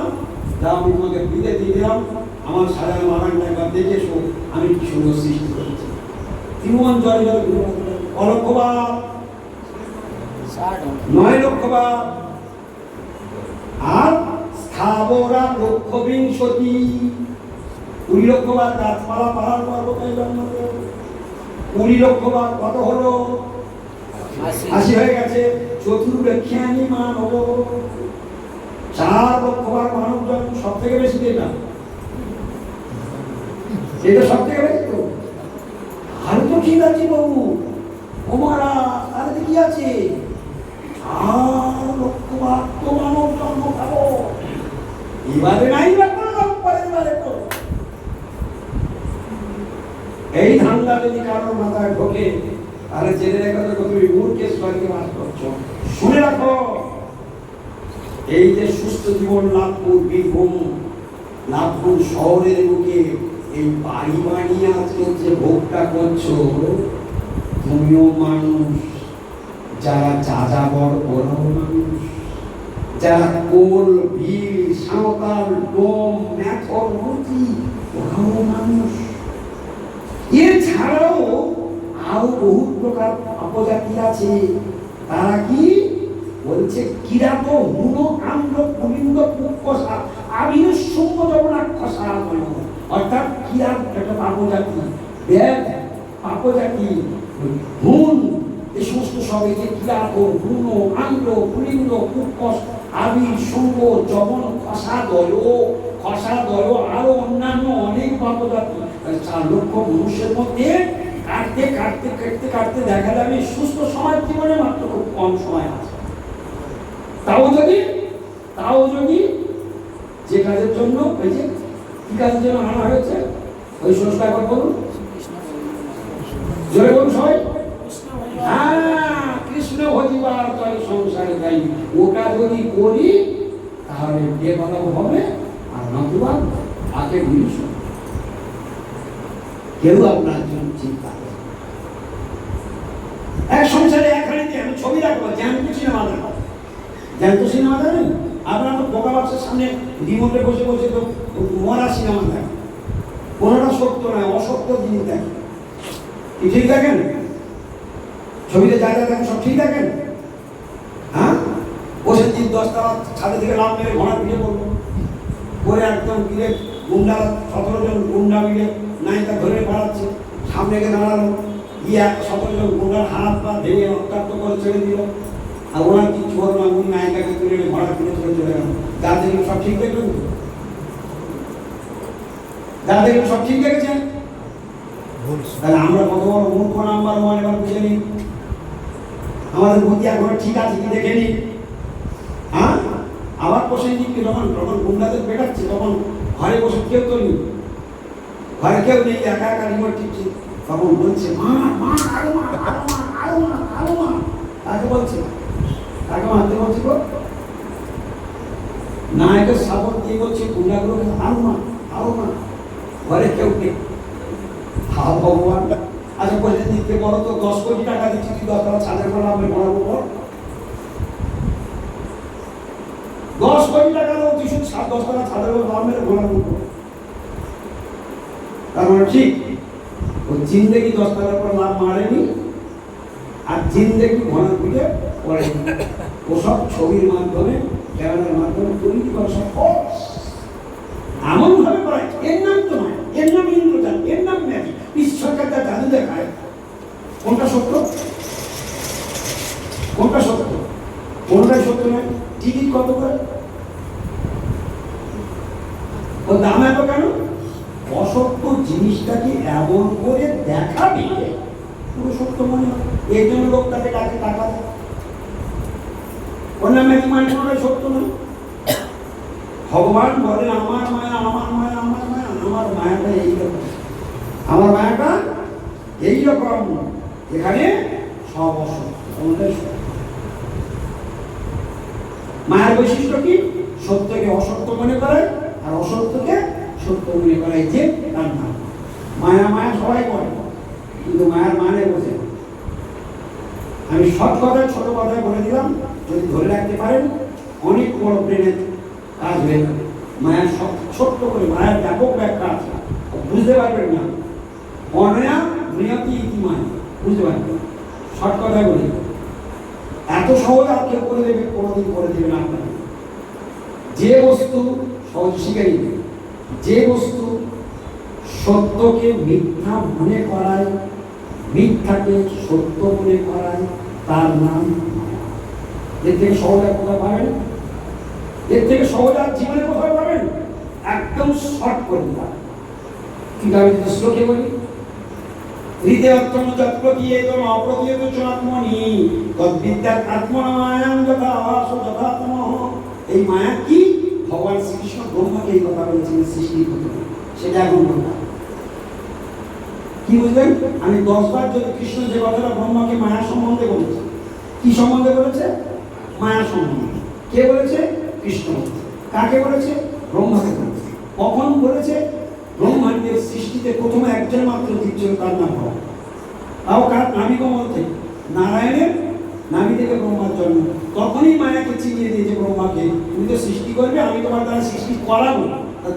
Speaker 1: যাও আমি তোমাকে ফ্রিতে দিয়ে দিলাম, আমার সারা বাগানটা একবার দেখে এসো আমি কি সুন্দর সৃষ্টি করেছি। 3 মন জলে জলে ঘুরে অলক্ষবার 9 লক্ষ বার, আর স্থাবরা লক্ষ বিংশতি, 20 লক্ষ বার গাছপালা পাহাড় পর্বতে জন্মাবে, 20 লক্ষ বার কত হলো? 80 হয়ে গেছে। চতুর্লক্ষানি মানব, 4 লক্ষ বার মানব জন্ম, সব থেকে বেশি এটা, এটা সব থেকে বেশি তো। আর তো ঠিক আছে বাবু, ওমারা আর কি আছে, 4 লক্ষ বার তো মানব জন্ম পাবো, এবারে নাই পরের তো। এই ধান্দা যদি কারোর মাথায় ঢোকে তাহলে জেনে রেখো তুমি মূর্খের স্বর্গে বাস করছো। শুনে রাখো, এই যে সুস্থ জীবন লাভপুর বীরভূম লাভপুর শহরের বুকে এই বাড়ি বানিয়ে আজকে যে ভোগটা করছো, তুমিও মানুষ, যারা যাযাবর ওরাও মানুষ, যারা কোল ভিড় সাঁওতাল ডোম মেথর মূর্তি ওরাও মানুষ। এছাড়াও আরো বহু প্রকার উপজাতি আছে, তারা কি বলছে, কিরাত হুন কাণ্ড কুলিন্দ কুকসা আবির সঙ্গ জবনাক্ষসা, অর্থাৎ কিরাত একটা পাপজাতি, বেদ পাপজাতি, হুন এই সমস্ত সব এই যে কিরাত হুন কাণ্ড কুলিন্দ কুকস আবির সঙ্গ জবন খসাদয় আরো অন্যান্য অনেক পাপজাতি। 4 লক্ষ মানুষের মধ্যে কাটতে কাটতে কাটতে কাটতে দেখা যাবে সুস্থ সমাজ জীবনে মাত্র খুব কম সময় আছে। তাও যদি যে কাজের জন্য ওই যে কি কাজের জন্য আনা হয়েছে ওই সংস্কার একবার বলুন, জোরে বলুন সবাই, কৃষ্ণ ভজিবার তাই সংসারে তাই, ওটা যদি করি তাহলে বেবালাও হবে, আর নতুবা আগে জিনিস কেউ আপনার জন্য চিন্তা করে। এক সংসারে এক হাঁড়িতে আমি ছবি রাখবো, জ্যান্ত সিনেমা দেখো, জ্যান্ত সিনেমা দেখেন আপনার তো বোকা বাক্সের সামনে রিমোটে বসে বসে তো মরা সিনেমা দেখেন, কোনোটা সত্য নয়, অসত্য জিনিস দেখেন, কি ঠিক দেখেন? ছবিতে যা যা দেখেন সব ঠিক দেখেন? হ্যাঁ, বসে 10 তলা ছাদে থেকে লাভ মেরে ঘোড়া পিঠে পড়বো, করে একদম পিঠে গুন্ডা 17 জন গুন্ডা মিলে নায়িকা ধরে পালাচ্ছে, সামনে গিয়ে দাঁড়ালো, গিয়ে 17 জন গুন্ডার হাত পা ভেঙে রক্তাক্ত করে ছেড়ে দিল, আর ওনার কিছু হলো না, উনি নায়িকাকে তুলে ঘোড়া পিঠে চলে চলে গেল। যারা দেখলেন সব ঠিক দেখলেন, যারা দেখলেন সব ঠিক দেখেছেন, তাহলে আমরা কত বড় মূর্খ নাম্বার 1 এবার বুঝে নিন, আমাদের বুদ্ধি এখন ঠিক আছে কি দেখে নিন। হ্যাঁ, আবার প্রসেনজিৎকে যখন গুন্ডাদের পেটাচ্ছে তখন ঘরে বসে কেউ তো নেই, ঘরে কেউ নেই, একা একা রিমোট টিপছে, তখন বলছে মা মা আরো মা আরো মা আরো মা আরো মা, তাকে বলছে, তাকে মারতে বলছে গো, নায়কের সাপোর্ট দিয়ে বলছে গুন্ডাগুলোকে আরো মা আরো মা, ঘরে কেউ নেই। হা ভগবান, আচ্ছা প্রসেনজিৎকে বলো তো 10 কোটি টাকা দিচ্ছি, তুই 10 তলা ছাদের পর আমি ঘোরাবো, 10 কোটি টাকা দাও, তুই শুধু 10 তলা ছাদের পর লাভ মেরে ঘোরাবো, তার মানে ঠিক ও জিন্দেগি 10 তলার পর লাভ মারেনি, আর জিন্দেগি ঘোরার পিঠে পড়েনি, ও সব ছবির মাধ্যমে ক্যামেরার মাধ্যমে তৈরি করে সব এমন ভাবে করায়। এর নাম তো নয়, এর নাম ইন্দ্রজাল, এর নাম ম্যাজিক। ঈশ্বরকার যা জাদু দেখায়, কোনটা সত্য কোনটা সত্য? কোনটাই সত্য নয়। টিকিট কত করে, ওর দাম এত কেন? অসত্য জিনিসটাকে এমন করে দেখাবে পুরো সত্য মনে হয়, এই জন্য লোক তাকে ডাকে টাকা দেয়। ওর নাম ম্যাজিক, মানে কোনটাই সত্য নয়। ভগবান বলেন আমার মায়া আমার মায়া আমার মায়া, আমার মায়াটা এইরকম, আমার মায়াটা এইরকম, এখানে সব অসত্য। মায়ার বৈশিষ্ট্য কি? সত্যকে অসত্য মনে করায় আর অসত্যকে সত্য মনে করায়, যে তার নাম মায়া। মায়া সবাই করে, কিন্তু মায়ার মানে বোঝে না। আমি শর্ট কথায় ছোট কথায় বলে দিলাম, যদি ধরে রাখতে পারেন অনেক বড় ব্রেনের কাজ হয়ে যাবে। মায়ার সব ছোট্ট করে, মায়ার ব্যাপক ব্যাখ্যা আছে, বুঝতে পারবেন না। অনয়া নিয়তি ইতিমায়, বুঝতে পারবেন? শর্ট কথায় বলি, এত সহজ আর কেউ করে দেবে, কোনোদিন করে দেবে না আপনাকে। যে বস্তু সহজ শিখে নিবে, যে বস্তু সত্যকে মিথ্যা মনে করায়, মিথ্যাকে সত্য মনে করায়, তার নাম মায়া। এর থেকে সহজ আর কোথায় পাবেন? এর থেকে সহজ আর জীবনে কোথায় পাবেন? একদম শর্ট করে দিলাম। কিভাবে শ্লোকে বলি, হৃদয়ত্তম যৎপ্রতীয়েতম অপ্রতীয়েত আত্মনি তদ্বিদ্যাৎ আত্মনামায়াং যথা আভাসো যথা তমঃ। এই মায়া কি? ভগবান শ্রীকৃষ্ণ ব্রহ্মাকে এই কথা বলেছিলেন সৃষ্টির প্রথমে, সেটা এখন বললাম। কি বুঝলেন? আমি 10 বার যদি কৃষ্ণ যে কথাটা ব্রহ্মাকে মায়া সম্বন্ধে বলেছে, কি সম্বন্ধে বলেছে? মায়া সম্বন্ধে। কে বলেছে? কৃষ্ণ। কাকে বলেছে? ব্রহ্মাকে বলেছে। কখন বলেছে? ব্রহ্মাণ্ডের সৃষ্টিতে প্রথমে একজন মাত্র জীব ছিল, তার নাম ভগবান। তাও কার? নাভি কমল থেকে, নারায়ণের নাভি থেকে ব্রহ্মার জন্ম। তখনই মায়াকে চিনিয়ে দিয়েছে ব্রহ্মাকে, তুমি তো সৃষ্টি করবে, আমি তোমার দ্বারা সৃষ্টি করাবো,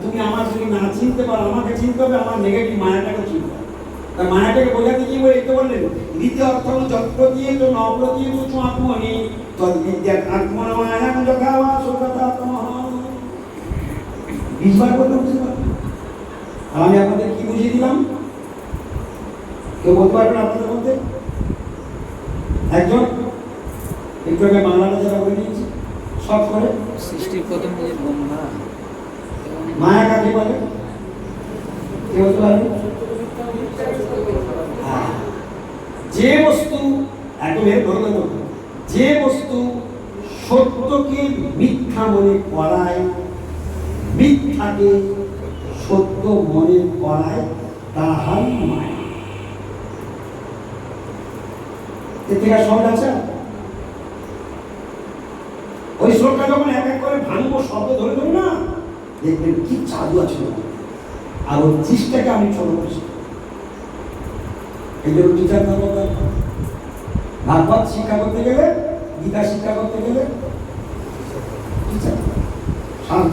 Speaker 1: তুমি আমার যদি না চিনতে পারো, আমাকে চিনতে হবে, আমার নেগেটিভ মায়াটাকে চিনতে হবে। তা মায়াটাকে বোঝাতে কি বলে? এটা বললেন দ্বিতীয় অর্থ হল যৎপ্রতীয়েত নপ্রতীয়েত আত্মনি তদ্বিদ্যাৎ আত্মনামায়াং যথা আভাসো যথা তমঃ। 20 বার বললাম, বুঝতে পারবেন? আর আমি আপনাদের কি বুঝিয়ে দিলাম? কেউ বলতে পারবেন আপনাদের মধ্যে? একজন একটু আগে বাংলাটা যারা বলে দিয়েছি সব করে,
Speaker 2: সৃষ্টির প্রথম যে ব্রহ্মা,
Speaker 1: মায়া কাকে বলে? কেউ বলতে পারবে? যে বস্তু, একদম এর ধরে ধরতে, যে বস্তু সত্যকে মিথ্যা মনে করায়, মিথ্যাকে সত্য মনে করায়, তাহাই মায়া। এর থেকে সহজ আছে? ওই শ্লোকটা যখন এক এক করে ভাঙবো, শব্দ ধরে ধরে না, দেখবেন কি জাদু আছে। আর ওই জিনিসটাকে আমি ছোট করছি, এই জন্য টিচার ভাগবত শিক্ষা করতে গেলে, গীতা শিক্ষা করতে গেলে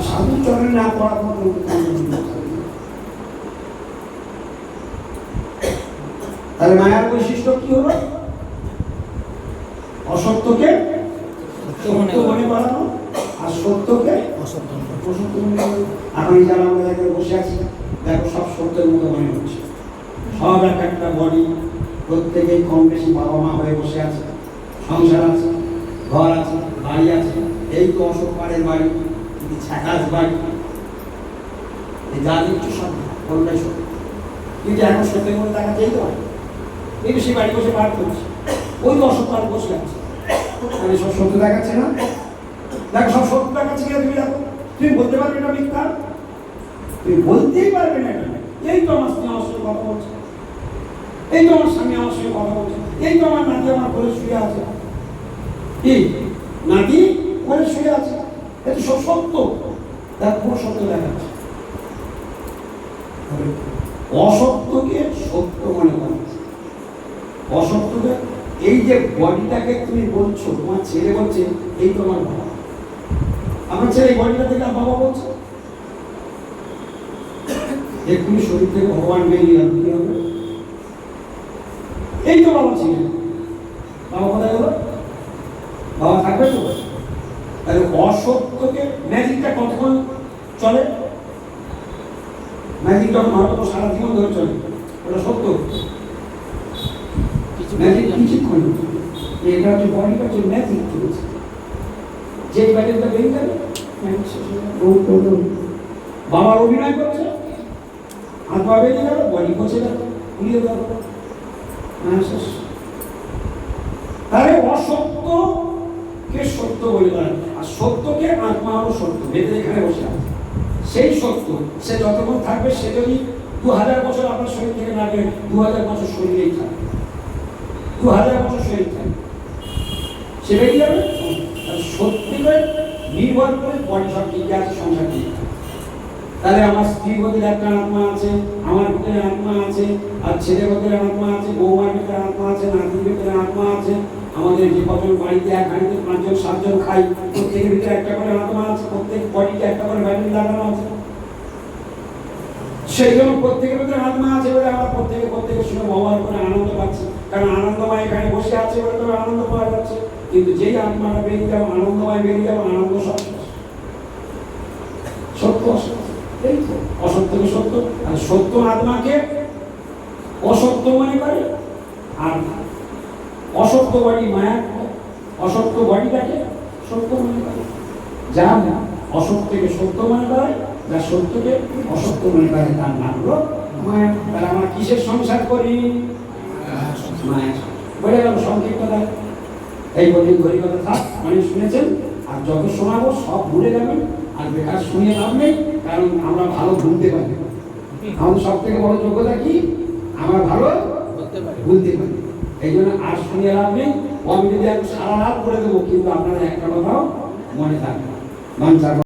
Speaker 1: সাধু চরণে না পড়া পর্যন্ত। তাহলে মায়ার বৈশিষ্ট্য কি হলো? অসত্যকে সত্য মনে করানো, আর সত্যকে অসত্য মনে করানো। এখন যারা আমরা জায়গায় বসে আছি, দেখো সব সত্যের মতো মনে হচ্ছে, সব এক একটা বডি, প্রত্যেকেই কম বেশি বাবা মা হয়ে বসে আছে, সংসার আছে, ঘর আছে, বাড়ি আছে। এই তো অশোক পাড়ের বাড়ি, ছ্যাকাশ বাড়ি, যা দেখছো সব কোনটাই সত্য। কিন্তু এখন সত্যের মধ্যে দেখা যেতে হয়, এই সে বাড়ি বসে পার করছে, ওই তো অশোক পাড়ে বসে আছে, তাহলে সব সত্য দেখাচ্ছে না? দেখো সব সত্য দেখাচ্ছে কিনা তুমি দেখো, তুমি বলতে পারবে না মিথ্যা? তুমি বলতেই পারবে না এটা। এই তো আমার স্ত্রী আমার সঙ্গে কথা বলছে, এই তো আমার স্বামী আমার সঙ্গে কথা বলছে, এই তো আমার নাতি আমার ঘরে শুয়ে আছে, কি নাতি ঘরে শুয়ে আছে, এটা সব সত্য। তার পুরো সত্য দেখাচ্ছে। অসত্যকে সত্য মনে করাচ্ছে, অসত্যকে, এই যে বডিটাকে তুমি বলছো, তোমার ছেলে বলছে এই তো আমার বাবা, আমার ছেলে এই বডিটা থেকে বাবা বলছে, এক্ষুনি শরীর থেকে ভগবান বেরিয়ে গেল, কি হবে? এই তো বাবা ছিলেন, বাবা কোথায় গেল? বাবা থাকবে তো? তাহলে অসত্যকে, ম্যাজিকটা কতক্ষণ চলে? ম্যাজিক যখন ভারত সারা জীবন ধরে চলে, ওটা সত্য। ম্যাজিক কিছুক্ষণ, এটা হচ্ছে বডিটা হচ্ছে ম্যাজিক চলছে, যে ব্যাটারিটা বেরিয়ে যাবে, বাবার অভিনয় করছে, হাত পা বেরিয়ে গেল, বডি পচে গেল, উড়িয়ে গেল, শেষ। তাহলে অসত্যকে সত্য বলে দেয়, আর সত্যকে আত্মা হলো সত্য, ভেতরে এখানে বসে আছে সেই সত্য। সে যতক্ষণ থাকবে, সে যদি 2000 বছর আপনার শরীর থেকে না গেলে 2000 বছর শরীরেই থাকবে, 2000 বছর শরীর থাকবে, সে বেরিয়ে যাবে। সত্যিকার নির্ভর করে বডি সব ঠিক আছে, সংসার ঠিক আছে। তাহলে আমার স্ত্রীর ভিতরে একটা আত্মা আছে, আমার ভিতরে আত্মা আছে, আর ছেলের ভিতরে আত্মা আছে, বৌমার ভিতরে আত্মা আছে, নাতির ভিতরে আত্মা আছে, আমাদের যে কজন বাড়িতে এক হাঁড়িতে 5 জন 7 জন খাই, প্রত্যেকের ভিতরে একটা করে আত্মা আছে, প্রত্যেক বডিতে একটা করে ব্যাটারি লাগানো আছে। সেই জন্য প্রত্যেকের ভিতরে আত্মা আছে বলে আমরা প্রত্যেকের সঙ্গে ব্যবহার করে আনন্দ পাচ্ছি, কারণ আনন্দময় এখানে বসে আছে বলে তো আনন্দ পাওয়া যাচ্ছে। কিন্তু যেই আত্মাটা বেরিয়ে যাবে, আনন্দময় বেরিয়ে যাবে, আনন্দ সব সত্য অসত্য, এই তো অসত্যকে সত্য, আর সত্য আত্মাকে অসত্য মনে করে, আর অসত্য বডি মায়া, অসত্য বডিটাকে সত্য মনে করে। যা অসত্যকে সত্য মনে করে, যা সত্যকে অসত্য মনে করে, তার নাম হলো মায়া। তাহলে আমরা কিসের সংসার করি? মায়া। বলে গেল সংক্ষিপ্ততা। এই বলি ঘড়ি কথা থাক, মানে শুনেছেন, আর যত শোনাবো সব ভুলে যাবেন, আর বেকার শুনে লাভ নেই, কারণ আমরা ভালো ভুলতে পারি। আমাদের সব থেকে বড় যোগ্যতা কি? আমরা ভালো ভুলতে পারি। এই জন্য আর শুনে লাভ নেই। আমি যদি সারা রাত করে দেবো, কিন্তু আপনারা একটা কথাও মনে থাকবে না।